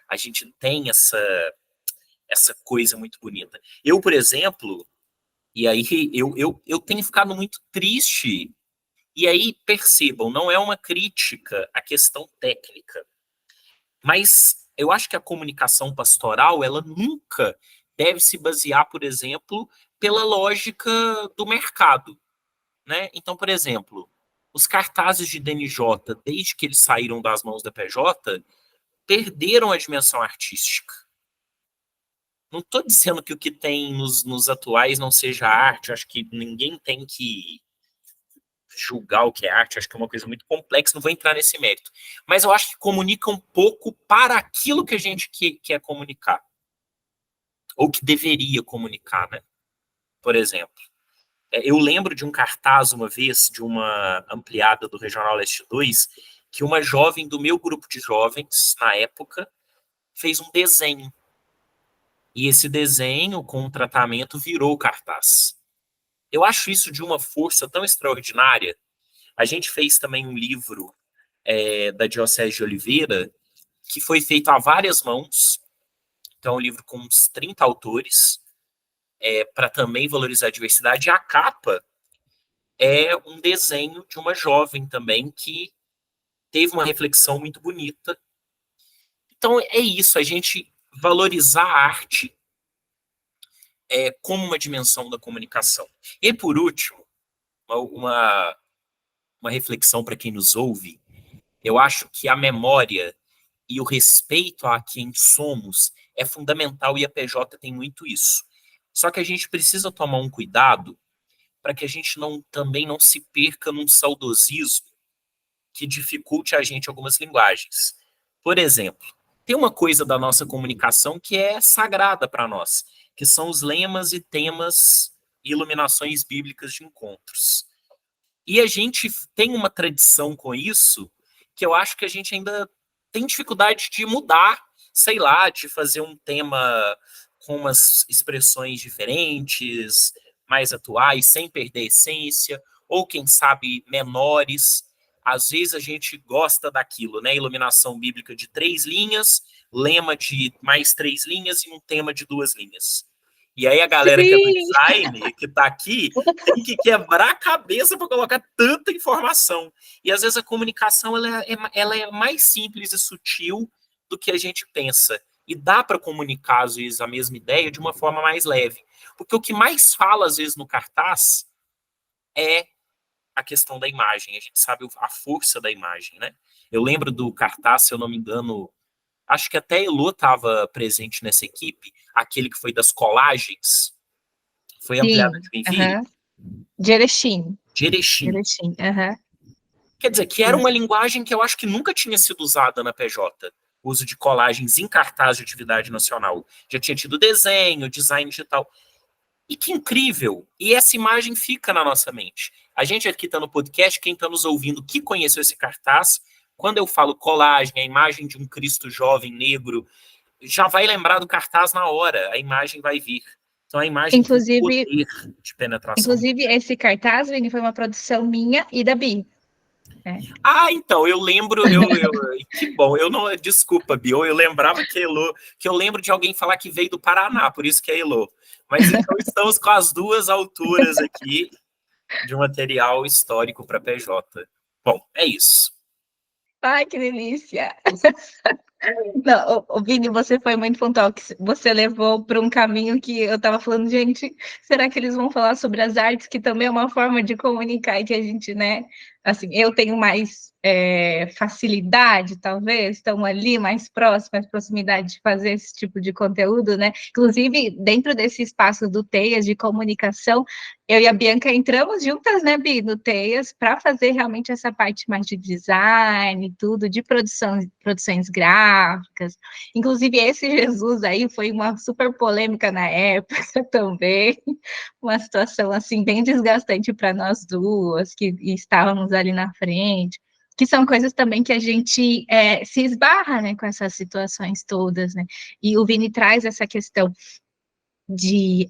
A gente tem essa coisa muito bonita. Eu, por exemplo, e aí eu tenho ficado muito triste. E aí, percebam, não é uma crítica à questão técnica, mas eu acho que a comunicação pastoral, ela nunca deve se basear, por exemplo, pela lógica do mercado, né? Então, por exemplo, os cartazes de DNJ, desde que eles saíram das mãos da PJ, perderam a dimensão artística. Não estou dizendo que o que tem nos atuais não seja arte, acho que ninguém tem que julgar o que é arte, acho que é uma coisa muito complexa, não vou entrar nesse mérito. Mas eu acho que comunica um pouco para aquilo que a gente quer comunicar. Ou que deveria comunicar, né? Por exemplo, eu lembro de um cartaz uma vez, de uma ampliada do Regional Leste 2, que uma jovem do meu grupo de jovens, na época, fez um desenho. E esse desenho, com um tratamento, virou cartaz. Eu acho isso de uma força tão extraordinária. A gente fez também um livro da Diocese de Oliveira, que foi feito a várias mãos. Então, é um livro com uns 30 autores, para também valorizar a diversidade. E a capa é um desenho de uma jovem também, que teve uma reflexão muito bonita. Então, é isso, a gente valorizar a arte como uma dimensão da comunicação. E, por último, uma reflexão para quem nos ouve. Eu acho que a memória e o respeito a quem somos é fundamental, e a PJ tem muito isso. Só que a gente precisa tomar um cuidado para que a gente também não se perca num saudosismo que dificulte a gente algumas linguagens. Por exemplo, tem uma coisa da nossa comunicação que é sagrada para nós, que são os lemas e temas e iluminações bíblicas de encontros. E a gente tem uma tradição com isso que eu acho que a gente ainda tem dificuldade de mudar, sei lá, de fazer um tema com umas expressões diferentes, mais atuais, sem perder a essência, ou quem sabe menores. Às vezes a gente gosta daquilo, né? Iluminação bíblica de 3 linhas, lema de mais 3 linhas e um tema de 2 linhas. E aí a galera que é do design, que está aqui, tem que quebrar a cabeça para colocar tanta informação. E às vezes a comunicação ela é mais simples e sutil do que a gente pensa. E dá para comunicar, às vezes, a mesma ideia de uma forma mais leve. Porque o que mais fala, às vezes, no cartaz é a questão da imagem. A gente sabe a força da imagem, né? Eu lembro do cartaz, se eu não me engano, acho que até a Elo estava presente nessa equipe, aquele que foi das colagens. Foi ampliado de Joinville? De Erechim. De Erechim. Quer dizer, que era uma linguagem que eu acho que nunca tinha sido usada na PJ. O uso de colagens em cartaz de atividade nacional. Já tinha tido desenho, design digital. E que incrível! E essa imagem fica na nossa mente. A gente aqui está no podcast, quem está nos ouvindo, que conheceu esse cartaz, quando eu falo colagem, a imagem de um Cristo jovem, negro, já vai lembrar do cartaz na hora, a imagem vai vir. Então, a imagem tem poder de penetração. Inclusive, esse cartaz, Vini, foi uma produção minha e da Bi. Então, eu lembro, que bom, desculpa, Bi, eu lembrava que eu lembro de alguém falar que veio do Paraná, por isso que é Elo. Mas então estamos com as duas alturas aqui de material histórico para PJ. Bom, é isso. Ai, que delícia! Não, Vini, você foi muito pontual, que você levou para um caminho que eu estava falando, gente, será que eles vão falar sobre as artes, que também é uma forma de comunicar e que a gente, né, assim, eu tenho mais facilidade, talvez, estão ali mais próximas, proximidade de fazer esse tipo de conteúdo, né? Inclusive, dentro desse espaço do Teias de comunicação, eu e a Bianca entramos juntas, né, Bi, no Teias, para fazer realmente essa parte mais de design e tudo, de produções gráficas. Inclusive, esse Jesus aí foi uma super polêmica na época também, uma situação assim bem desgastante para nós duas, que estávamos ali na frente, que são coisas também que a gente se esbarra, né, com essas situações todas, né? E o Vini traz essa questão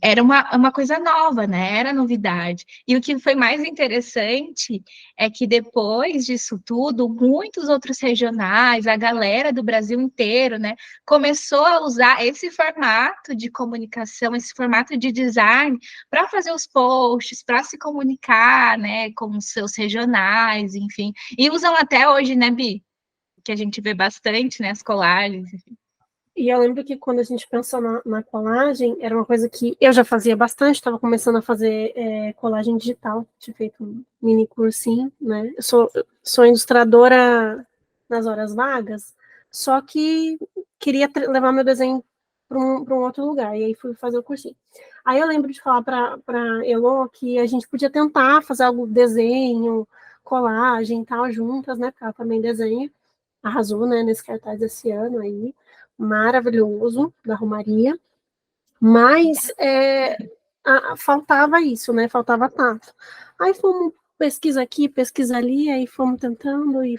era uma coisa nova, né? Era novidade. E o que foi mais interessante é que depois disso tudo, muitos outros regionais, a galera do Brasil inteiro, né, começou a usar esse formato de comunicação, esse formato de design para fazer os posts, para se comunicar, né, com os seus regionais, enfim. E usam até hoje, né, Bi? Que a gente vê bastante, né, as colagens. E eu lembro que quando a gente pensou na colagem, era uma coisa que eu já fazia bastante, estava começando a fazer colagem digital, tinha feito um mini cursinho, né? Eu sou ilustradora nas horas vagas, só que queria levar meu desenho para um outro lugar, e aí fui fazer o cursinho. Aí eu lembro de falar para Elo que a gente podia tentar fazer algo, desenho, colagem e tal, juntas, né? Porque ela também desenha, arrasou, né, nesse cartaz desse ano aí, maravilhoso, da Romaria, mas faltava isso, né, faltava tato. Aí fomos pesquisa aqui, pesquisa ali, aí fomos tentando, e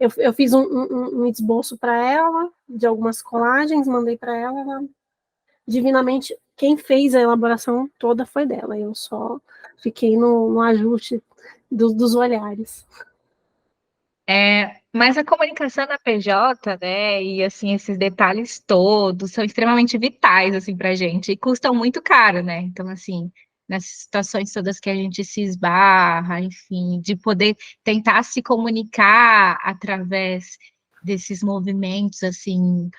eu fiz um esboço para ela, de algumas colagens, mandei para ela, divinamente, quem fez a elaboração toda foi dela, eu só fiquei no ajuste dos olhares. Mas a comunicação na PJ, né, e assim, esses detalhes todos são extremamente vitais, assim, pra gente, e custam muito caro, né, então, assim, nessas situações todas que a gente se esbarra, enfim, de poder tentar se comunicar através desses movimentos, assim, um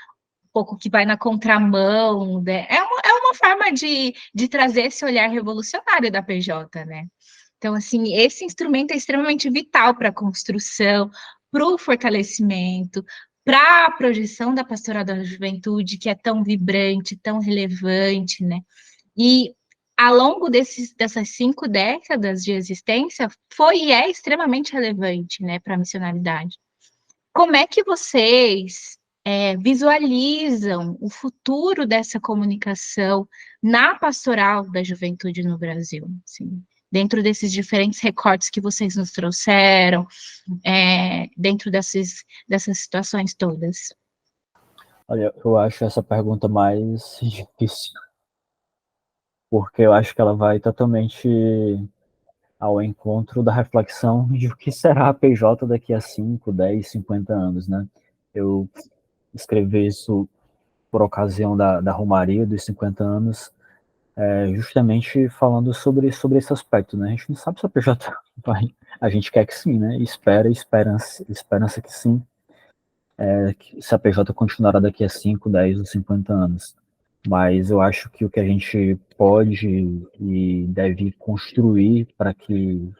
pouco que vai na contramão, né, é uma forma de trazer esse olhar revolucionário da PJ, né. Então, assim, esse instrumento é extremamente vital para a construção, para o fortalecimento, para a projeção da pastoral da juventude, que é tão vibrante, tão relevante, né? E ao longo dessas 5 décadas de existência, foi e é extremamente relevante, né, para a missionalidade. Como é que vocês visualizam o futuro dessa comunicação na pastoral da juventude no Brasil? Assim, dentro desses diferentes recortes que vocês nos trouxeram, dentro dessas situações todas? Olha, eu acho essa pergunta mais difícil, porque eu acho que ela vai totalmente ao encontro da reflexão de o que será a PJ daqui a 5, 10, 50 anos, né? Eu escrevi isso por ocasião da Romaria dos 50 anos, justamente falando sobre esse aspecto, né? A gente não sabe se a PJ vai, a gente quer que sim, né? Esperança que sim, que se a PJ continuará daqui a 5, 10 ou 50 anos. Mas eu acho que o que a gente pode e deve construir para que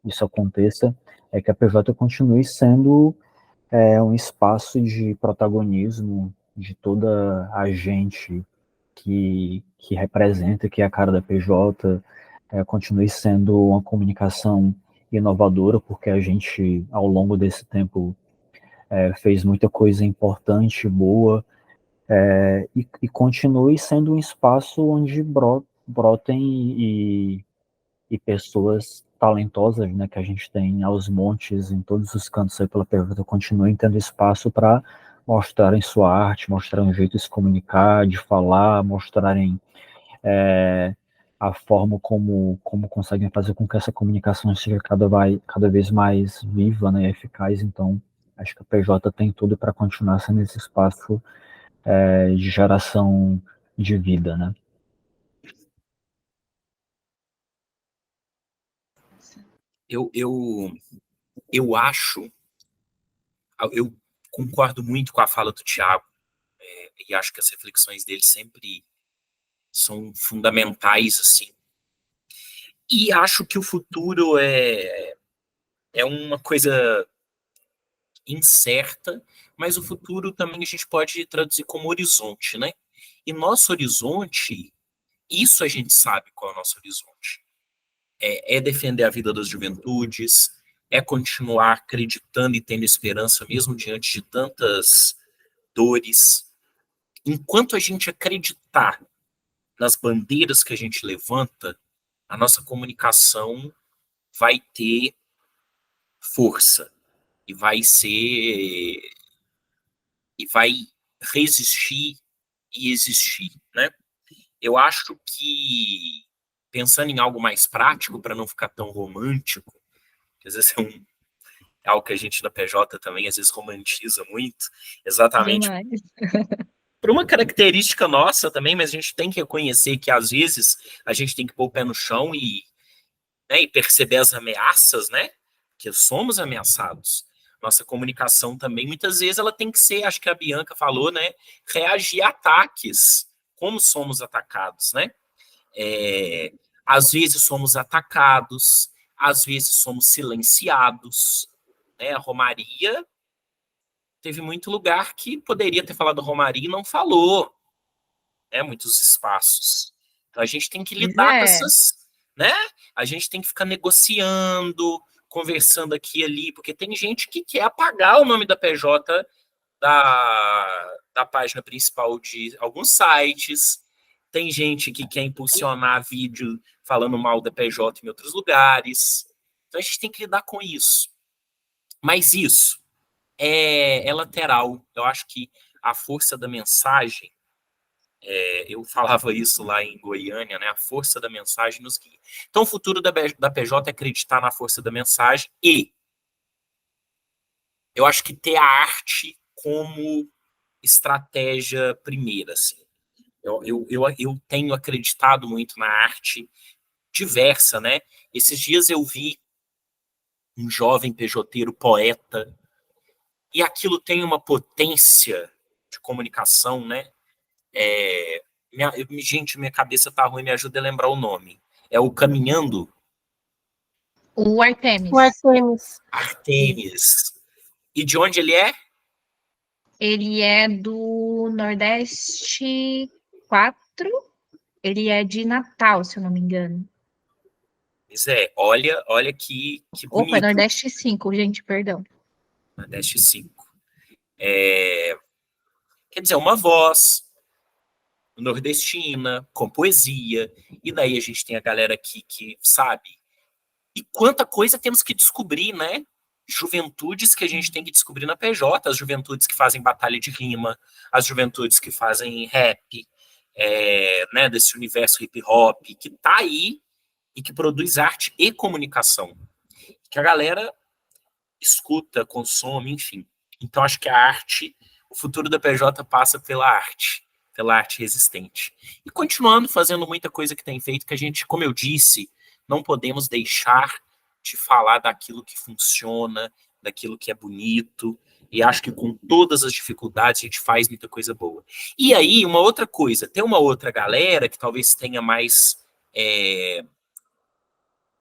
isso aconteça é que a PJ continue sendo um espaço de protagonismo de toda a gente que representa, que é a cara da PJ, continue sendo uma comunicação inovadora, porque a gente, ao longo desse tempo, fez muita coisa importante, boa, e continue sendo um espaço onde brotem e pessoas talentosas, né, que a gente tem aos montes em todos os cantos aí pela PJ, continuem tendo espaço para mostrarem sua arte, mostrarem um jeito de se comunicar, de falar, mostrarem a forma como conseguem fazer com que essa comunicação seja cada vez mais viva, né, eficaz. Então, acho que a PJ tem tudo para continuar sendo esse espaço de geração de vida, né? Eu acho, eu concordo muito com a fala do Tiago, e acho que as reflexões dele sempre são fundamentais, assim. E acho que o futuro é uma coisa incerta, mas o futuro também a gente pode traduzir como horizonte, né? E nosso horizonte, isso a gente sabe qual é o nosso horizonte. É defender a vida das juventudes, é continuar acreditando e tendo esperança mesmo diante de tantas dores. Enquanto a gente acreditar nas bandeiras que a gente levanta, a nossa comunicação vai ter força e vai ser e vai resistir e existir, né? Eu acho que pensando em algo mais prático para não ficar tão romântico, que às vezes é algo que a gente da PJ também às vezes romantiza muito, exatamente Demais. por uma característica nossa também, mas a gente tem que reconhecer que às vezes a gente tem que pôr o pé no chão e perceber as ameaças, né? Que somos ameaçados. Nossa comunicação também, muitas vezes, ela tem que ser, acho que a Bianca falou, né? Reagir a ataques, como somos atacados, né? Às vezes somos atacados, às vezes somos silenciados, né? A Romaria teve muito lugar que poderia ter falado Romaria e não falou, né? Muitos espaços. Então a gente tem que Pois lidar com é. essas, né? A gente tem que ficar negociando, conversando aqui e ali, porque tem gente que quer apagar o nome da PJ da página principal de alguns sites, tem gente que quer impulsionar vídeo falando mal da PJ em outros lugares. Então a gente tem que lidar com isso. Mas isso é lateral. Eu acho que a força da mensagem, eu falava isso lá em Goiânia, né? A força da mensagem nos guia. Então, o futuro da PJ é acreditar na força da mensagem e eu acho que ter a arte como estratégia primeira, assim. Eu tenho acreditado muito na arte diversa, né? Esses dias eu vi um jovem pejoteiro poeta e aquilo tem uma potência de comunicação, né? Gente, minha cabeça tá ruim, me ajuda a lembrar o nome. É o Caminhando O O Artemis, Artemis. Artemis. E de onde ele é? ele é do Nordeste 4, ele é de Natal, se eu não me engano. Pois é, olha que Opa, bonito. Nordeste 5, gente, perdão. Nordeste 5. Quer dizer, uma voz nordestina, com poesia, e daí a gente tem a galera aqui que sabe. E quanta coisa temos que descobrir, né? Juventudes que a gente tem que descobrir na PJ, as juventudes que fazem batalha de rima, as juventudes que fazem rap, né, desse universo hip hop, que tá aí e que produz arte e comunicação. Que a galera escuta, consome, enfim. Então acho que a arte, o futuro da PJ passa pela arte resistente. E continuando fazendo muita coisa que tem feito, que a gente, como eu disse, não podemos deixar de falar daquilo que funciona, daquilo que é bonito, e acho que com todas as dificuldades a gente faz muita coisa boa. E aí, uma outra coisa, tem uma outra galera que talvez tenha mais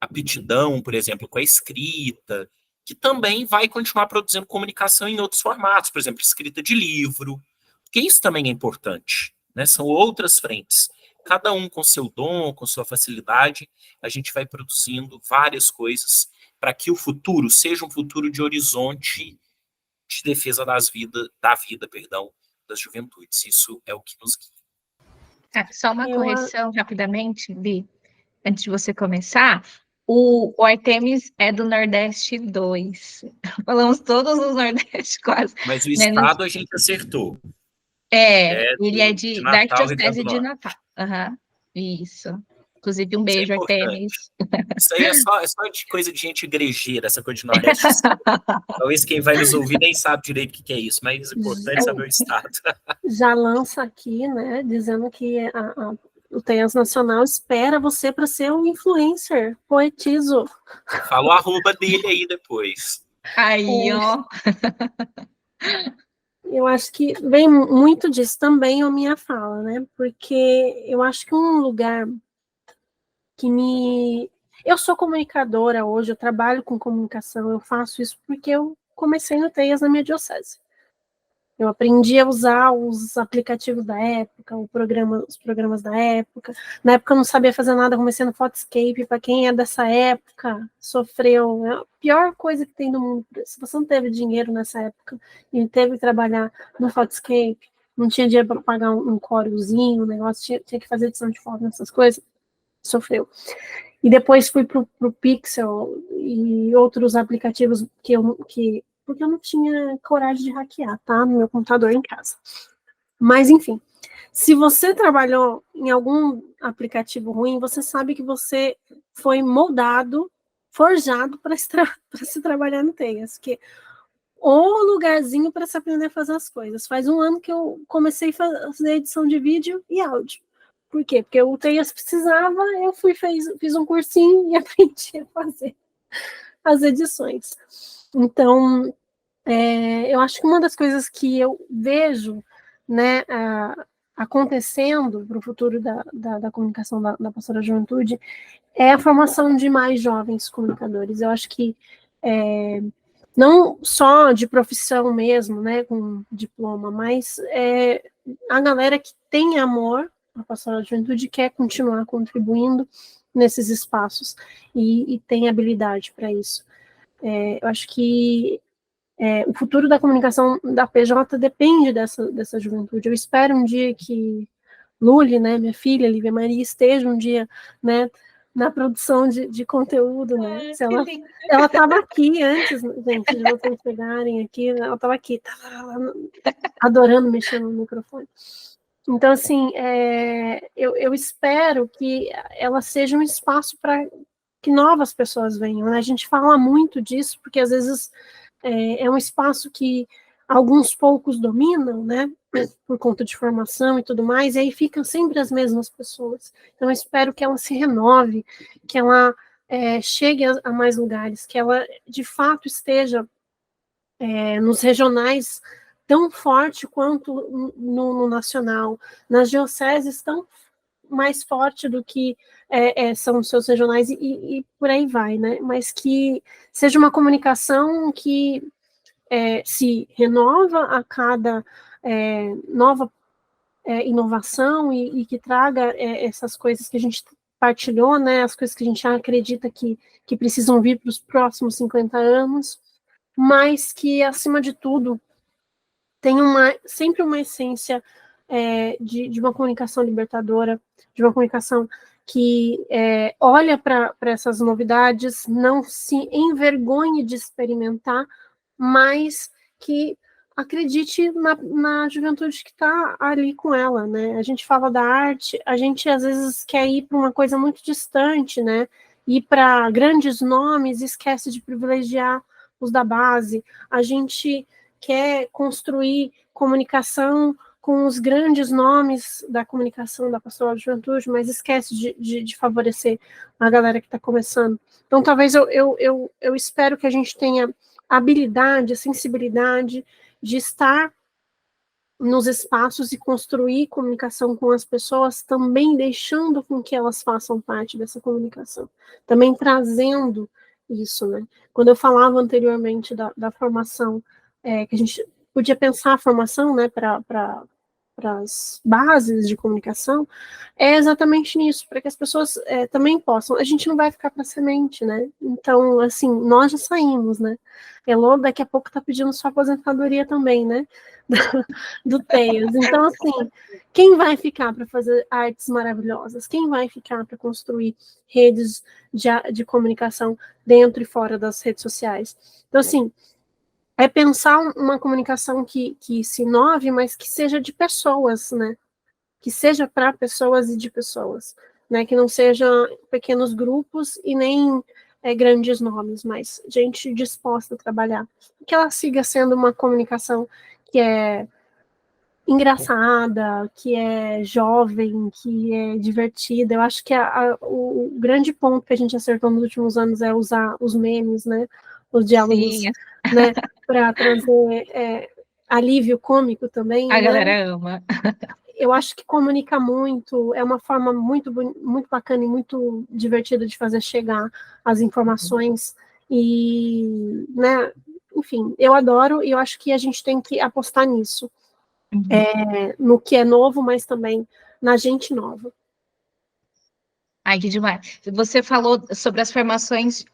aptidão, por exemplo, com a escrita, que também vai continuar produzindo comunicação em outros formatos, por exemplo, escrita de livro, porque isso também é importante, né? São outras frentes. Cada um com seu dom, com sua facilidade, a gente vai produzindo várias coisas para que o futuro seja um futuro de horizonte de defesa da vida, das juventudes. Isso é o que nos guia. Só uma Eu, correção rapidamente, Bi, antes de você começar. O Artemis é do Nordeste 2. Falamos todos os Nordeste quase. Mas o Menos... estado a gente acertou. ele é De da Natal, Rio Grande Arquidiocese do de Norte. Natal. Uhum, isso. Inclusive, um Isso é beijo, importante. Artemis. Isso aí é só de coisa de gente igrejeira, essa coisa de Nordeste. Talvez quem vai nos ouvir nem sabe direito o que é isso, mas é importante saber o estado. já lança aqui, né, dizendo que o Teias Nacional espera você para ser um influencer, poetizo. Fala o arroba dele aí depois. Aí, ó. Eu acho que vem muito disso também a minha fala, né? Porque eu acho que um lugar que me Eu sou comunicadora hoje, eu trabalho com comunicação, eu faço isso porque eu comecei no TEIAS na minha diocese. Eu aprendi a usar os aplicativos da época, os programas da época. Na época eu não sabia fazer nada, comecei no Photoscape. Para quem é dessa época, sofreu. É a pior coisa que tem no mundo. Se você não teve dinheiro nessa época e teve que trabalhar no Photoscape, não tinha dinheiro para pagar um coreozinho, um negócio, tinha que fazer edição de foto, essas coisas, sofreu. E depois fui para o Pixel e outros aplicativos porque eu não tinha coragem de hackear, tá? No meu computador em casa. Mas, enfim, se você trabalhou em algum aplicativo ruim, você sabe que você foi moldado, forjado para se trabalhar no TEIAS, que o lugarzinho para se aprender a fazer as coisas. Faz um ano que eu comecei a fazer edição de vídeo e áudio. Por quê? Porque o TEIAS precisava, eu fiz um cursinho e aprendi a fazer as edições. Então, eu acho que uma das coisas que eu vejo, né, acontecendo para o futuro da comunicação da Pastoral da Juventude é a formação de mais jovens comunicadores. Eu acho que não só de profissão mesmo, né, com diploma, mas a galera que tem amor à Pastoral da Juventude quer continuar contribuindo nesses espaços e tem habilidade para isso. Eu acho que o futuro da comunicação da PJ depende dessa juventude. Eu espero um dia que Luli, né, minha filha, Lívia Maria, esteja um dia, né, na produção de conteúdo, né? Se ela estava aqui antes, gente, de vocês pegarem aqui, ela estava aqui, tava adorando mexer no microfone. Então, assim, eu espero que ela seja um espaço para que novas pessoas venham, né? A gente fala muito disso, porque às vezes é um espaço que alguns poucos dominam, né, por conta de formação e tudo mais, e aí ficam sempre as mesmas pessoas. Então, eu espero que ela se renove, que ela chegue a mais lugares, que ela, de fato, esteja nos regionais tão forte quanto no nacional, nas dioceses tão mais forte do que são os seus regionais e por aí vai, né? Mas que seja uma comunicação que se renova a cada nova inovação e que traga essas coisas que a gente partilhou, né? As coisas que a gente acredita que precisam vir para os próximos 50 anos, mas que, acima de tudo, tem sempre uma essência de uma comunicação libertadora, de uma comunicação que olha para essas novidades, não se envergonhe de experimentar, mas que acredite na juventude que está ali com ela, né? A gente fala da arte, a gente às vezes quer ir para uma coisa muito distante, né? Ir para grandes nomes, esquece de privilegiar os da base. A gente quer construir comunicação com os grandes nomes da comunicação da Pastoral da Juventude, mas esquece de favorecer a galera que está começando. Então, talvez eu espero que a gente tenha a habilidade, a sensibilidade de estar nos espaços e construir comunicação com as pessoas, também deixando com que elas façam parte dessa comunicação, também trazendo isso, né? Quando eu falava anteriormente da formação, que a gente podia pensar a formação, né, para as bases de comunicação, é exatamente nisso, para que as pessoas também possam. A gente não vai ficar para semente, né? Então, assim, nós já saímos, né? Elô, daqui a pouco está pedindo sua aposentadoria também, né? Do TEIAS. Então, assim, quem vai ficar para fazer artes maravilhosas? Quem vai ficar para construir redes de comunicação dentro e fora das redes sociais? Então, assim, é pensar uma comunicação que se inove, mas que seja de pessoas, né? Que seja para pessoas e de pessoas, né? Que não sejam pequenos grupos e nem grandes nomes, mas gente disposta a trabalhar. Que ela siga sendo uma comunicação que é engraçada, que é jovem, que é divertida. Eu acho que o grande ponto que a gente acertou nos últimos anos é usar os memes, né? Os diálogos, Sim, né? Para trazer alívio cômico também. a né? galera ama. eu acho que comunica muito, é uma forma muito bacana e muito divertida de fazer chegar as informações e, né, enfim, eu adoro e eu acho que a gente tem que apostar nisso, no que é novo, mas também na gente nova. Ai, que demais. Você falou sobre as formações.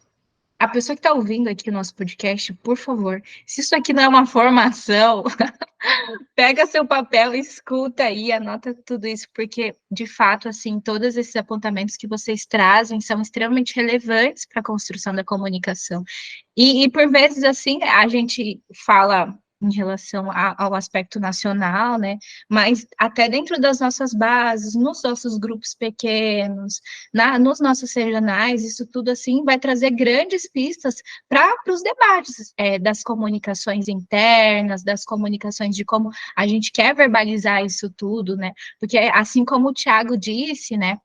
A pessoa que está ouvindo aqui o nosso podcast, por favor, se isso aqui não é uma formação, pega seu papel, escuta aí, anota tudo isso, porque, de fato, assim, todos esses apontamentos que vocês trazem são extremamente relevantes para a construção da comunicação. E, por vezes, assim, a gente fala em relação ao aspecto nacional, né? Mas até dentro das nossas bases, nos nossos grupos pequenos, nos nossos regionais, isso tudo, assim, vai trazer grandes pistas para os debates das comunicações internas, das comunicações de como a gente quer verbalizar isso tudo, né? Porque, assim como o Tiago disse, né?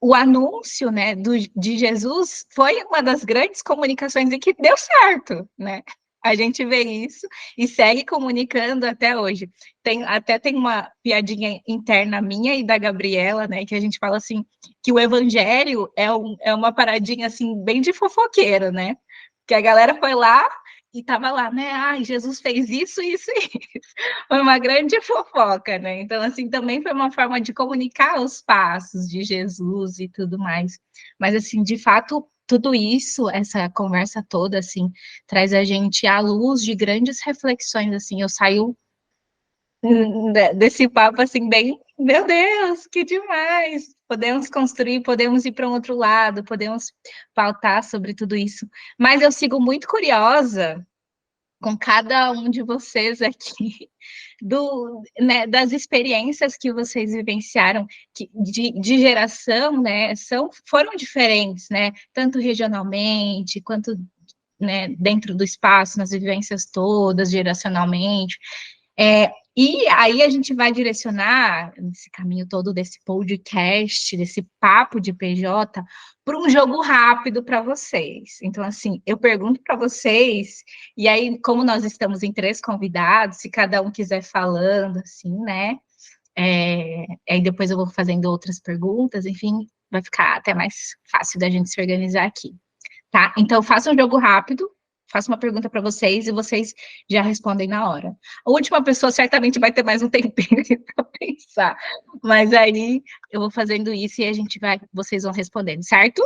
O anúncio, né, de Jesus foi uma das grandes comunicações e que deu certo, né? A gente vê isso e segue comunicando até hoje. Tem uma piadinha interna minha e da Gabriela, né, que a gente fala assim, que o evangelho é uma paradinha assim, bem de fofoqueiro, né? Que a galera foi lá e tava lá, né? Ai, Jesus fez isso, isso e isso. Foi uma grande fofoca, né? Então, assim, também foi uma forma de comunicar os passos de Jesus e tudo mais. Mas, assim, de fato, tudo isso, essa conversa toda, assim, traz a gente à luz de grandes reflexões, assim. Eu saio desse papo, assim, bem, meu Deus, que demais! Podemos construir, podemos ir para um outro lado, podemos pautar sobre tudo isso. Mas eu sigo muito curiosa com cada um de vocês aqui, né, das experiências que vocês vivenciaram de geração, né, foram diferentes, né, tanto regionalmente, quanto, né, dentro do espaço, nas vivências todas, geracionalmente. E aí a gente vai direcionar esse caminho todo desse podcast, desse papo de PJ, para um jogo rápido para vocês. Então, assim, eu pergunto para vocês, e aí, como nós estamos em 3 convidados, se cada um quiser falando, assim, né? Aí depois eu vou fazendo outras perguntas, enfim, vai ficar até mais fácil da gente se organizar aqui, tá? Então, faça um jogo rápido, faço uma pergunta para vocês e vocês já respondem na hora. A última pessoa certamente vai ter mais um tempinho para pensar, mas aí eu vou fazendo isso e vocês vão respondendo, certo?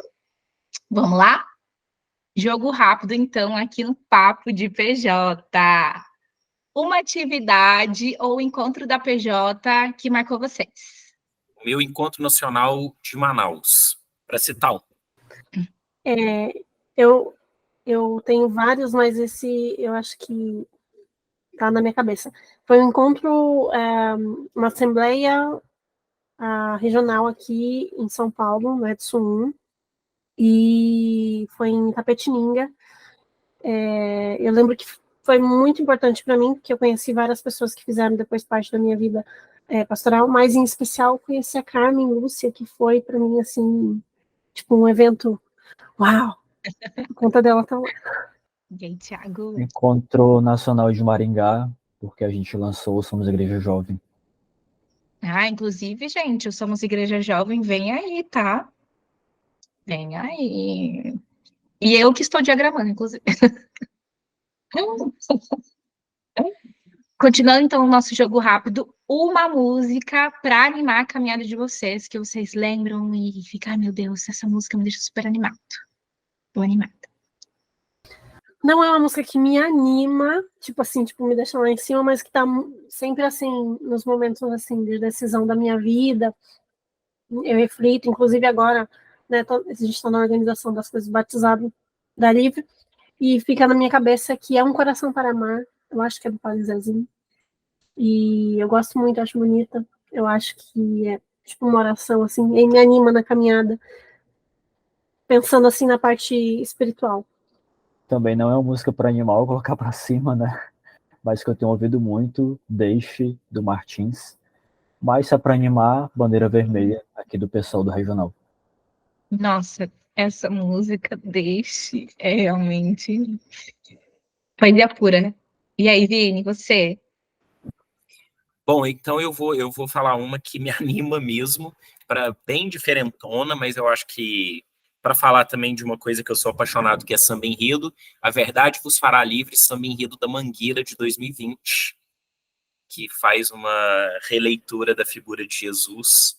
Vamos lá? Jogo rápido, então, aqui no Papo de PJ. Uma atividade ou encontro da PJ que marcou vocês? O meu encontro nacional de Manaus, para citar um. Eu tenho vários, mas esse eu acho que tá na minha cabeça. Foi um encontro, uma assembleia regional aqui em São Paulo, no Edson 1, e foi em Itapetininga. Eu lembro que foi muito importante para mim, porque eu conheci várias pessoas que fizeram depois parte da minha vida pastoral, mas em especial conheci a Carmen Lúcia, que foi para mim, assim, tipo um evento, uau, a conta dela tá lá. E aí, Thiago? Encontro Nacional de Maringá, porque a gente lançou o Somos Igreja Jovem. Inclusive, gente, o Somos Igreja Jovem, vem aí, tá? Vem aí. E eu que estou diagramando, inclusive. Continuando, então, o nosso jogo rápido, uma música para animar a caminhada de vocês, que vocês lembram e ficam, meu Deus, essa música me deixa super animado. Tô animada. Não é uma música que me anima, tipo assim, tipo, me deixa lá em cima, mas que tá sempre assim, nos momentos assim, de decisão da minha vida. Eu reflito, inclusive agora, né, a gente está na organização das coisas batizado da Livre, e fica na minha cabeça que é Um Coração para Amar, eu acho que é do Padre Zezinho, e eu gosto muito, acho bonita, eu acho que é tipo uma oração, assim, e me anima na caminhada, pensando assim na parte espiritual. Também não é uma música para animal colocar para cima, né? Mas que eu tenho ouvido muito, Deixe, do Martins. Mas se é para animar, Bandeira Vermelha, aqui do pessoal do Regional. Nossa, essa música Deixe é realmente poesia pura, né? E aí, Vini, você? Bom, então eu vou falar uma que me anima mesmo, para bem diferentona, mas eu acho que para falar também de uma coisa que eu sou apaixonado, que é Samba Enredo, A Verdade Vos Fará Livre, Samba Enredo da Mangueira, de 2020, que faz uma releitura da figura de Jesus.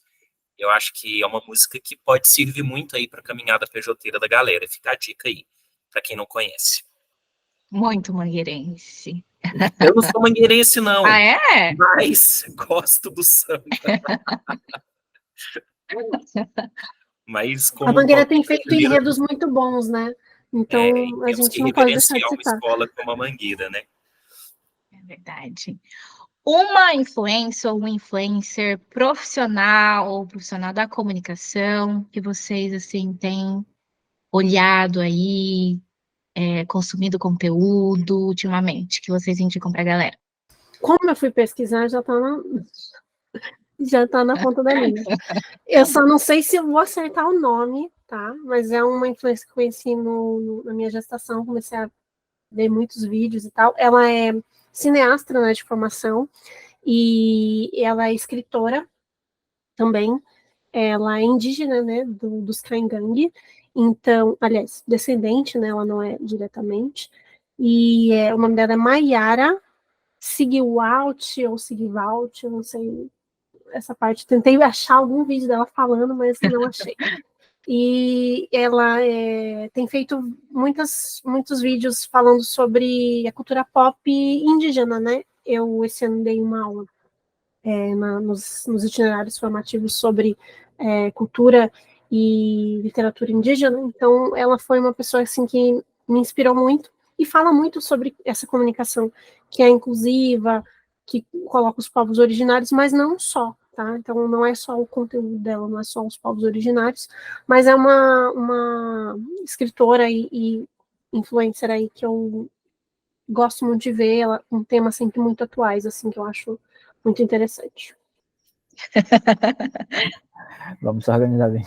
Eu acho que é uma música que pode servir muito aí para a caminhada pejoteira da galera. Fica a dica aí, para quem não conhece. Muito mangueirense. Eu não sou mangueirense, Ah, não, é? mas gosto do samba. Mas A como Mangueira qualquer tem feito brasileiro, enredos muito bons, né? Então a temos que gente não pode deixar de reverenciar uma citar. escola como a Mangueira, né? É verdade. Uma influência ou um influencer profissional ou profissional da comunicação que vocês, assim, têm olhado aí, consumido conteúdo ultimamente, que vocês indicam pra galera? Como eu fui pesquisar, já tá na ponta da língua. Eu só não sei se eu vou acertar o nome, tá? Mas é uma influência que eu conheci na minha gestação, comecei a ver muitos vídeos e tal. Ela é cineasta, né, de formação, e ela é escritora também. Ela é indígena, né, dos Caingangue, então, aliás, descendente, né, ela não é diretamente, e o nome dela é Maiara Sigwalt, ou Sigvalt, eu não sei essa parte, tentei achar algum vídeo dela falando, mas não achei. E ela tem feito muitos vídeos falando sobre a cultura pop indígena, né? Eu esse ano dei uma aula nos itinerários formativos sobre cultura e literatura indígena, então ela foi uma pessoa assim que me inspirou muito e fala muito sobre essa comunicação que é inclusiva, que coloca os povos originários, mas não só, tá? Então não é só o conteúdo dela, não é só os povos originários, mas é uma escritora e influencer aí que eu gosto muito de ver, ela com temas sempre muito atuais, assim, que eu acho muito interessante. Vamos se organizar bem.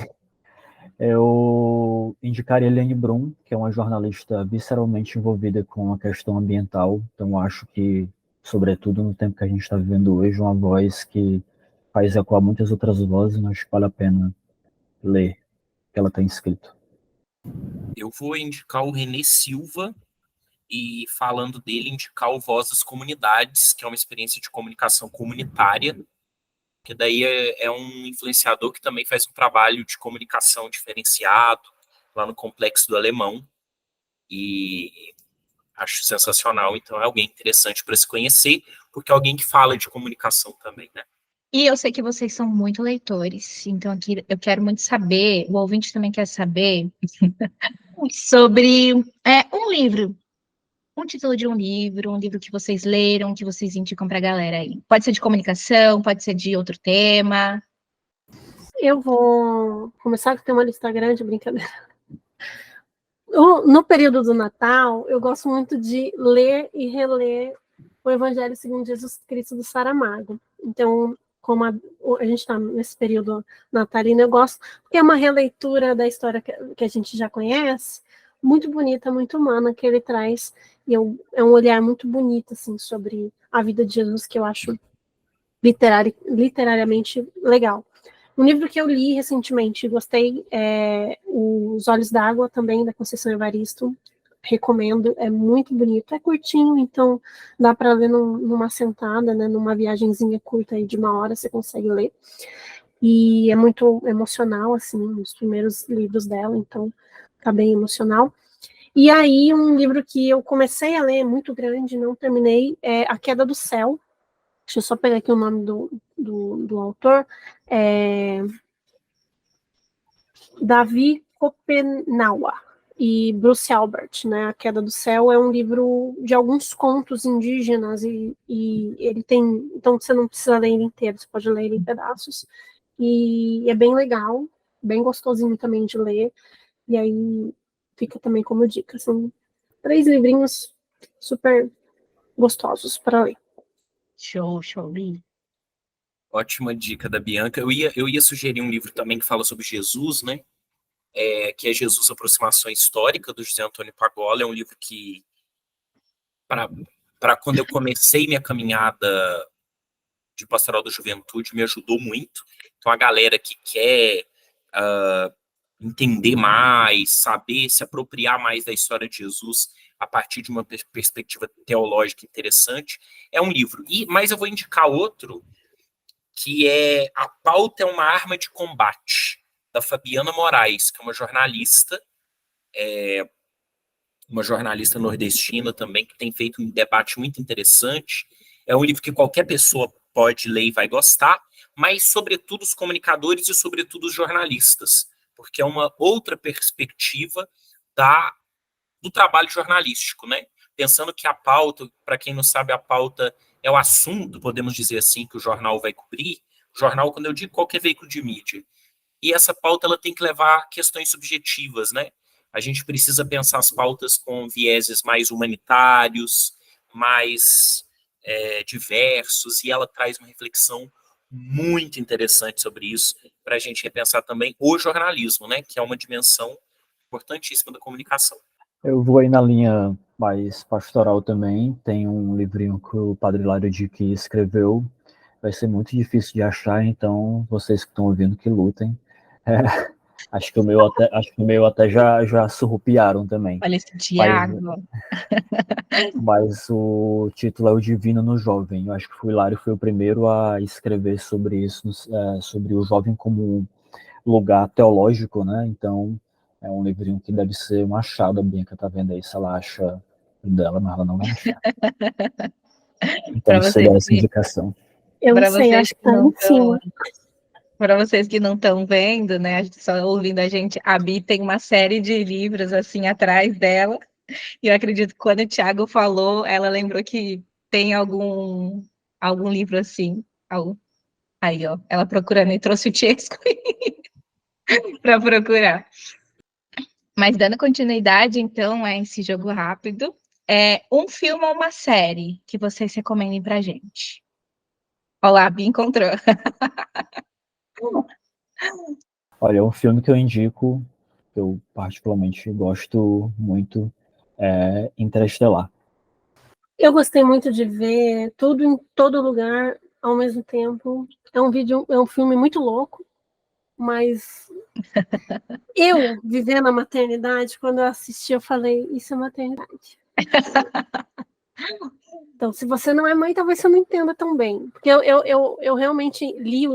Eu indicaria Eliane Brum, que é uma jornalista visceralmente envolvida com a questão ambiental. Então, acho que, sobretudo no tempo que a gente está vivendo hoje, uma voz que faz ecoar muitas outras vozes, acho que vale a pena ler o que ela tem escrito. Eu vou indicar o René Silva e, falando dele, indicar o Voz das Comunidades, que é uma experiência de comunicação comunitária, que daí é um influenciador que também faz um trabalho de comunicação diferenciado lá no Complexo do Alemão, e acho sensacional. Então é alguém interessante para se conhecer, porque é alguém que fala de comunicação também, né? E eu sei que vocês são muito leitores, então aqui eu quero muito saber, o ouvinte também quer saber sobre um livro, um título de um livro que vocês leram, que vocês indicam para a galera aí. Pode ser de comunicação, pode ser de outro tema. Eu vou começar com ter uma lista grande, brincadeira. No período do Natal, eu gosto muito de ler e reler o Evangelho segundo Jesus Cristo do Saramago. Então, como a gente está nesse período natalino, eu gosto, porque é uma releitura da história que a gente já conhece, muito bonita, muito humana, que ele traz, e é um olhar muito bonito, assim, sobre a vida de Jesus, que eu acho literariamente legal. Um livro que eu li recentemente, gostei, é Os Olhos d'Água, também, da Conceição Evaristo. Recomendo, é muito bonito. É curtinho, então dá para ler numa sentada, né, numa viagenzinha curta aí de 1 hora, você consegue ler. E é muito emocional, assim, os primeiros livros dela, então tá bem emocional. E aí, um livro que eu comecei a ler, muito grande, não terminei, é A Queda do Céu. Deixa eu só pegar aqui o nome do autor. Davi Kopenawa e Bruce Albert, né? A Queda do Céu é um livro de alguns contos indígenas e ele tem, então você não precisa ler ele inteiro, você pode ler ele em pedaços e é bem legal, bem gostosinho também de ler, e aí fica também como dica, são 3 livrinhos super gostosos para ler. Show, show, Li. Ótima dica da Bianca. Eu ia sugerir um livro também que fala sobre Jesus, né? Que é Jesus, Aproximação Histórica, do José Antônio Pagola. É um livro que, para quando eu comecei minha caminhada de Pastoral da Juventude me ajudou muito. Então, a galera que quer entender mais, saber se apropriar mais da história de Jesus a partir de uma perspectiva teológica interessante, é um livro. Mas eu vou indicar outro, que é A Pauta é uma Arma de Combate, da Fabiana Moraes, que é uma jornalista nordestina também, que tem feito um debate muito interessante. É um livro que qualquer pessoa pode ler e vai gostar, mas, sobretudo, os comunicadores e, sobretudo, os jornalistas, porque é uma outra perspectiva do trabalho jornalístico, né? Pensando que a pauta, para quem não sabe, a pauta é o assunto, podemos dizer assim, que o jornal vai cobrir. O jornal, quando eu digo qualquer veículo de mídia. E essa pauta ela tem que levar questões subjetivas, né? A gente precisa pensar as pautas com vieses mais humanitários, mais diversos, e ela traz uma reflexão muito interessante sobre isso, para a gente repensar também o jornalismo, né? Que é uma dimensão importantíssima da comunicação. Eu vou aí na linha mais pastoral também. Tem um livrinho que o Padre Lário Dique escreveu. Vai ser muito difícil de achar, então vocês que estão ouvindo que lutem. Acho que o meu até já surrupiaram também. Olha esse Tiago. Mas o título é O Divino no Jovem. Eu acho que o Hilário foi o primeiro a escrever sobre isso, sobre o jovem como um lugar teológico, né? Então, é um livrinho que deve ser um achado. A Bianca tá vendo aí se ela acha o dela, mas ela não vai achar. Então, seria essa indicação. Eu não sei, acho que tá em cima. Para vocês que não estão vendo, né, só ouvindo a gente, a Bi tem uma série de livros assim atrás dela. E eu acredito que quando o Thiago falou, ela lembrou que tem algum livro assim. Aí, ó, ela procurando e trouxe o Tiesco para procurar. Mas dando continuidade, então, a esse jogo rápido, um filme ou uma série que vocês recomendem pra gente? Olá, a Bi encontrou. Olha, um filme que eu indico, que eu particularmente gosto muito, é Interestelar. Eu gostei muito de ver tudo em todo lugar ao mesmo tempo. É um filme muito louco, mas eu, vivendo a maternidade, quando eu assisti, eu falei, isso é maternidade. Então, se você não é mãe, talvez você não entenda tão bem. Porque eu realmente li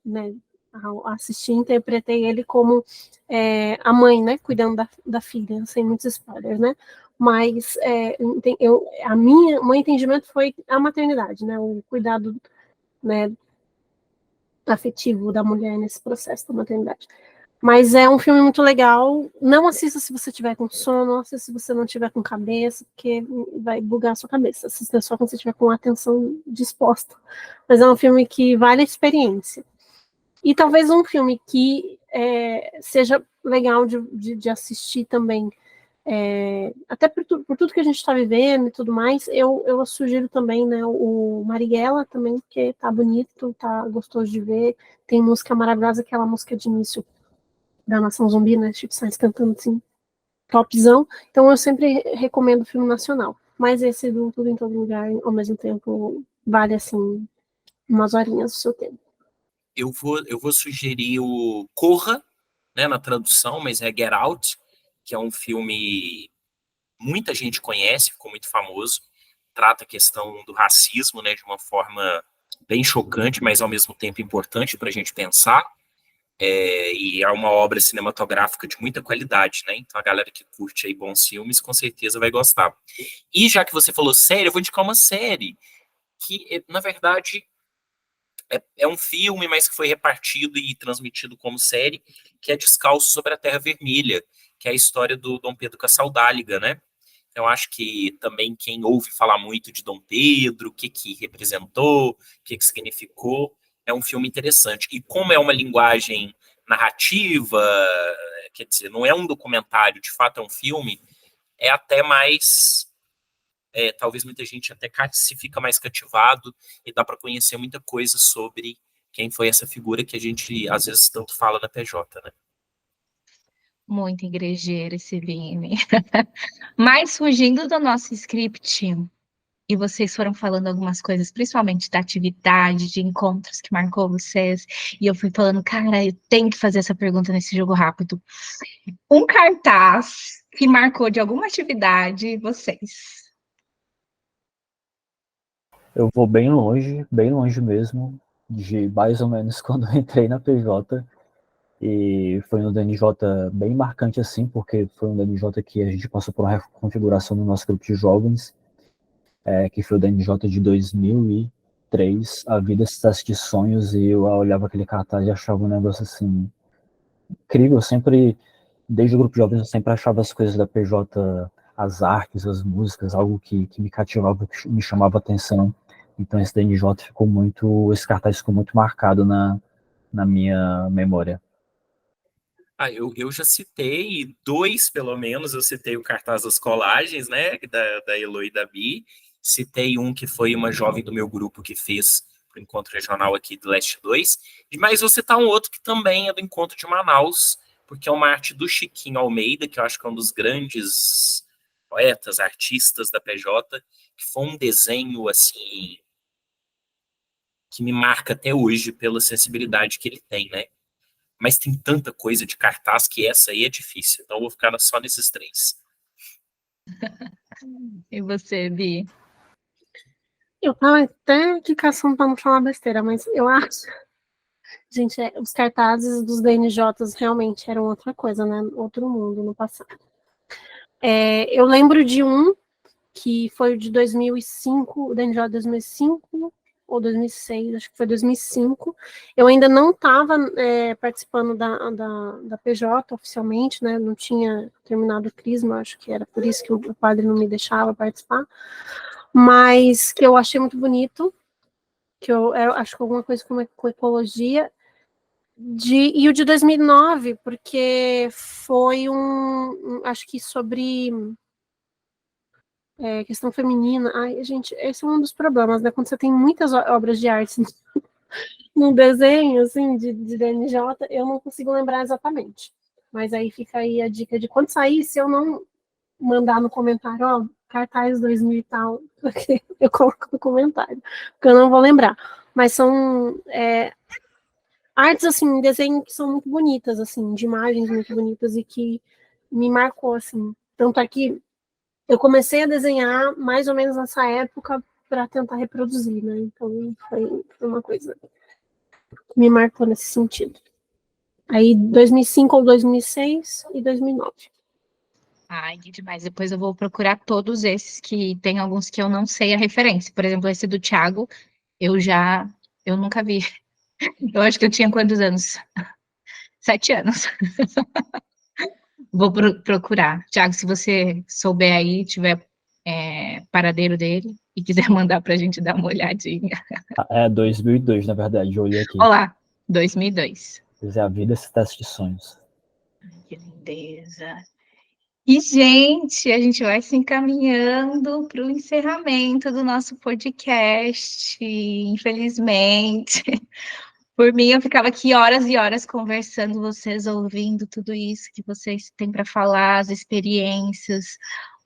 né, assisti, interpretei ele como a mãe, né, cuidando da filha, sem muitos spoilers, né? Mas meu entendimento foi a maternidade, né, o cuidado, né, afetivo da mulher nesse processo da maternidade. Mas é um filme muito legal. Não assista se você tiver com sono, não assista se você não tiver com cabeça, porque vai bugar a sua cabeça. Assista só quando você tiver com a atenção disposta. Mas é um filme que vale a experiência. E talvez um filme que seja legal de assistir também, até por tudo que a gente está vivendo e tudo mais, eu sugiro também, né, o Marighella também, porque tá bonito, tá gostoso de ver, tem música maravilhosa, aquela música de início da Nação Zumbi, né, Chico Sainz cantando assim, topzão. Então eu sempre recomendo filme nacional, mas esse do Tudo em Todo Lugar, ao mesmo tempo, vale assim umas horinhas do seu tempo. Eu vou sugerir o Corra, né, na tradução, mas é Get Out, que é um filme muita gente conhece, ficou muito famoso, trata a questão do racismo, né, de uma forma bem chocante, mas ao mesmo tempo importante para a gente pensar, e é uma obra cinematográfica de muita qualidade, né, então a galera que curte aí bons filmes com certeza vai gostar. E já que você falou série, eu vou indicar uma série que, na verdade, é um filme, mas que foi repartido e transmitido como série, que é Descalço sobre a Terra Vermelha, que é a história do Dom Pedro Casaldáliga, né? Eu acho que também quem ouve falar muito de Dom Pedro, o que representou, o que significou, é um filme interessante. E como é uma linguagem narrativa, quer dizer, não é um documentário, de fato é um filme, é até mais... talvez muita gente até se fica mais cativado e dá para conhecer muita coisa sobre quem foi essa figura que a gente às vezes tanto fala na PJ, né? Muito igrejeiro esse Vini. Mas fugindo do nosso script, e vocês foram falando algumas coisas, principalmente da atividade, de encontros que marcou vocês, e eu fui falando, cara, eu tenho que fazer essa pergunta nesse jogo rápido. Um cartaz que marcou de alguma atividade vocês? Eu vou bem longe mesmo, de mais ou menos quando eu entrei na PJ, e foi um DNJ bem marcante assim, porque foi um DNJ que a gente passou por uma reconfiguração no nosso grupo de jovens, que foi o DNJ de 2003, A Vida se Trata de Sonhos, e eu olhava aquele cartaz e achava um negócio assim, incrível. Eu sempre, desde o grupo de jovens, eu sempre achava as coisas da PJ, as artes, as músicas, algo que me cativava, que me chamava a atenção. Então esse DNJ ficou muito, esse cartaz ficou muito marcado na minha memória. Eu já citei dois, pelo menos. Eu citei o cartaz das colagens, né, da Elo e da Bi. Citei um que foi uma jovem do meu grupo que fez o encontro regional aqui do Leste 2. Mas vou citar um outro que também é do encontro de Manaus, porque é uma arte do Chiquinho Almeida, que eu acho que é um dos grandes poetas, artistas da PJ, que foi um desenho, assim, que me marca até hoje pela sensibilidade que ele tem, né? Mas tem tanta coisa de cartaz que essa aí é difícil. Então eu vou ficar só nesses três. E você, Bi? Eu tava até de caçando pra não falar besteira, mas eu acho. Gente, os cartazes dos DNJs realmente eram outra coisa, né? Outro mundo no passado. Eu lembro de um que foi o de 2005, o DNJ 2005 ou 2006, acho que foi 2005. Eu ainda não estava participando da PJ oficialmente, né? Não tinha terminado o Crisma, acho que era por isso que o padre não me deixava participar. Mas que eu achei muito bonito, que eu acho que alguma coisa com ecologia. E o de 2009, porque foi acho que sobre questão feminina. Ai, gente, esse é um dos problemas, né? Quando você tem muitas obras de arte no desenho, assim, de DNJ, eu não consigo lembrar exatamente. Mas aí fica aí a dica de quando sair, se eu não mandar no comentário, ó, cartaz 2000 e tal, porque eu coloco no comentário, porque eu não vou lembrar. Mas são artes, assim, desenho que são muito bonitas, assim, de imagens muito bonitas e que me marcou, assim. Tanto é que eu comecei a desenhar mais ou menos nessa época para tentar reproduzir, né? Então foi uma coisa que me marcou nesse sentido. Aí 2005 ou 2006 e 2009. Ai, que demais. Depois eu vou procurar todos esses que tem alguns que eu não sei a referência. Por exemplo, esse do Thiago, eu nunca vi. Eu acho que eu tinha quantos anos? 7 anos. Vou procurar. Thiago, se você souber aí, tiver paradeiro dele e quiser mandar pra gente dar uma olhadinha. É 2002, na verdade, eu olhei aqui. Olá, 2002. Pois é, A Vida se Trata de Sonhos. Que lindeza. E, gente, a gente vai se encaminhando para o encerramento do nosso podcast, infelizmente. Por mim, eu ficava aqui horas e horas conversando, vocês ouvindo tudo isso que vocês têm para falar, as experiências,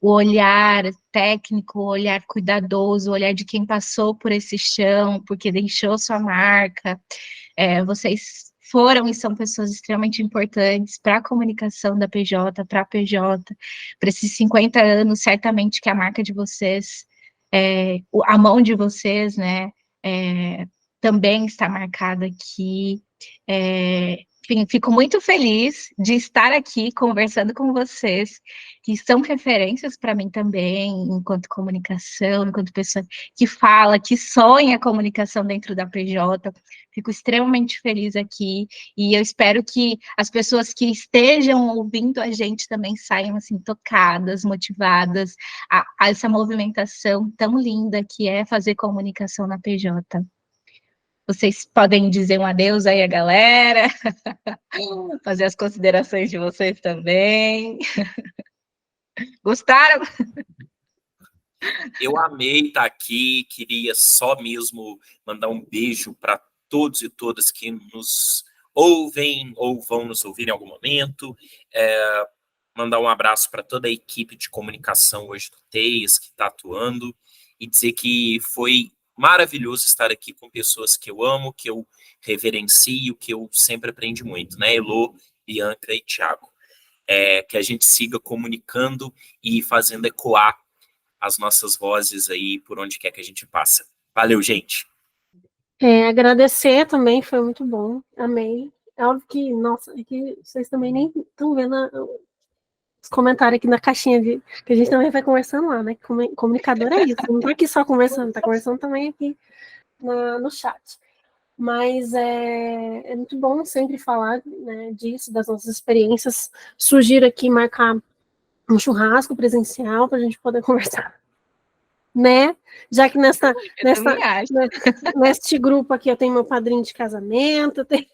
o olhar técnico, o olhar cuidadoso, o olhar de quem passou por esse chão, porque deixou sua marca. Vocês foram e são pessoas extremamente importantes para a comunicação da PJ, para a PJ, para esses 50 anos, certamente que a marca de vocês, a mão de vocês, né, também está marcada aqui. Enfim, fico muito feliz de estar aqui conversando com vocês, que são referências para mim também, enquanto comunicação, enquanto pessoa que fala, que sonha a comunicação dentro da PJ. Fico extremamente feliz aqui e eu espero que as pessoas que estejam ouvindo a gente também saiam assim tocadas, motivadas a essa movimentação tão linda que é fazer comunicação na PJ. Vocês podem dizer um adeus aí à galera, fazer as considerações de vocês também. Gostaram? Eu amei estar aqui, queria só mesmo mandar um beijo para todos e todas que nos ouvem ou vão nos ouvir em algum momento. Mandar um abraço para toda a equipe de comunicação hoje do TEIS que está atuando. e dizer que foi maravilhoso estar aqui com pessoas que eu amo, que eu reverencio, que eu sempre aprendi muito, né? Elô, Bianca e Thiago. Que a gente siga comunicando e fazendo ecoar as nossas vozes aí por onde quer que a gente passa. Valeu, gente! Agradecer também, foi muito bom, amei. É óbvio que, nossa, é que vocês também nem estão vendo os comentários aqui na caixinha, que a gente também vai conversando lá, né? Comunicador é isso, não tá aqui só conversando, tá conversando também aqui no chat. Mas é muito bom sempre falar, né, disso, das nossas experiências. Sugiro aqui marcar um churrasco presencial para a gente poder conversar, né? Já que neste grupo aqui eu tenho meu padrinho de casamento, eu tenho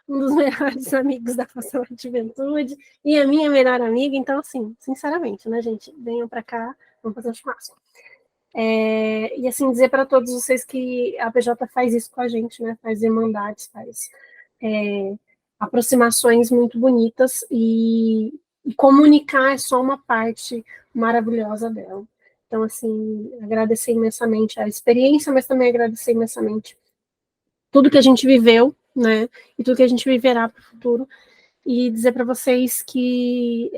um dos melhores amigos da Pastoral de Juventude e a minha melhor amiga, então, assim, sinceramente, né, gente? Venham para cá, vamos fazer um churrasco. E assim, dizer para todos vocês que a PJ faz isso com a gente, né? Faz irmandades, faz aproximações muito bonitas e comunicar é só uma parte maravilhosa dela. Então, assim, agradecer imensamente a experiência, mas também agradecer imensamente tudo que a gente viveu, né? E tudo que a gente viverá para o futuro. E dizer para vocês que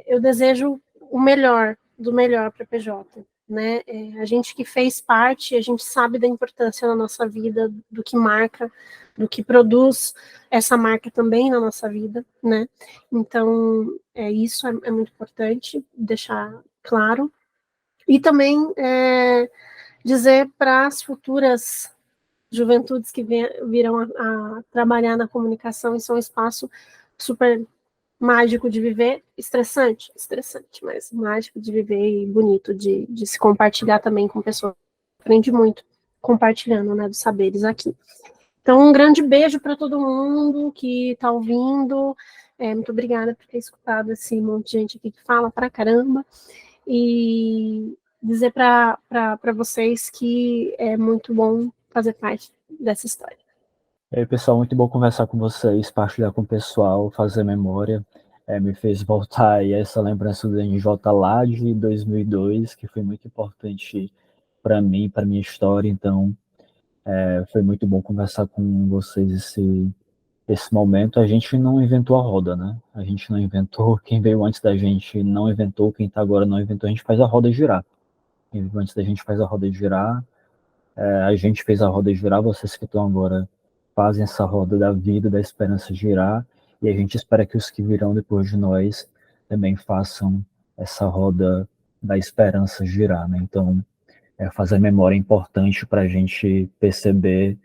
eu desejo o melhor do melhor para a PJ. Né? A gente que fez parte, a gente sabe da importância na nossa vida, do que marca, do que produz essa marca também na nossa vida, né? Então, isso é muito importante deixar claro. E também dizer para as futuras juventudes que virão a trabalhar na comunicação, isso é um espaço super mágico de viver, estressante, mas mágico de viver e bonito de se compartilhar também com pessoas. Aprendi muito compartilhando, né, dos saberes aqui. Então, um grande beijo para todo mundo que está ouvindo. Muito obrigada por ter escutado esse monte de gente aqui que fala pra caramba. E dizer para vocês que é muito bom fazer parte dessa história. E aí, pessoal, muito bom conversar com vocês, partilhar com o pessoal, fazer memória. Me fez voltar aí essa lembrança do NJ lá de 2002, que foi muito importante para mim, para minha história. Então, foi muito bom conversar com vocês esse momento. A gente não inventou a roda, né? A gente não inventou, quem veio antes da gente não inventou, quem está agora não inventou, a gente faz a roda girar. Quem veio antes da gente faz a roda girar, a gente fez a roda girar, vocês que estão agora fazem essa roda da vida, da esperança girar, e a gente espera que os que virão depois de nós também façam essa roda da esperança girar, né? Então, fazer memória é importante para a gente perceber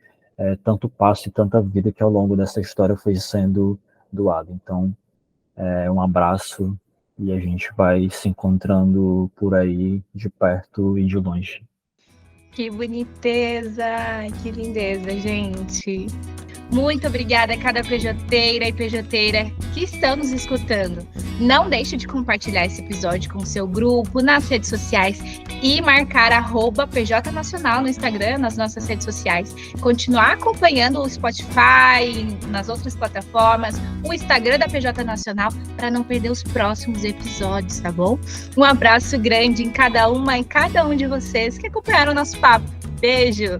tanto passo e tanta vida que ao longo dessa história foi sendo doado. Então, um abraço e a gente vai se encontrando por aí, de perto e de longe. Que boniteza, que lindeza, gente. Muito obrigada a cada PJteira e PJteira que estão nos escutando. Não deixe de compartilhar esse episódio com o seu grupo, nas redes sociais e marcar @PJ Nacional no Instagram, nas nossas redes sociais. Continuar acompanhando o Spotify, nas outras plataformas, o Instagram da PJ Nacional, para não perder os próximos episódios, tá bom? Um abraço grande em cada uma e cada um de vocês que acompanharam o nosso papo. Beijo!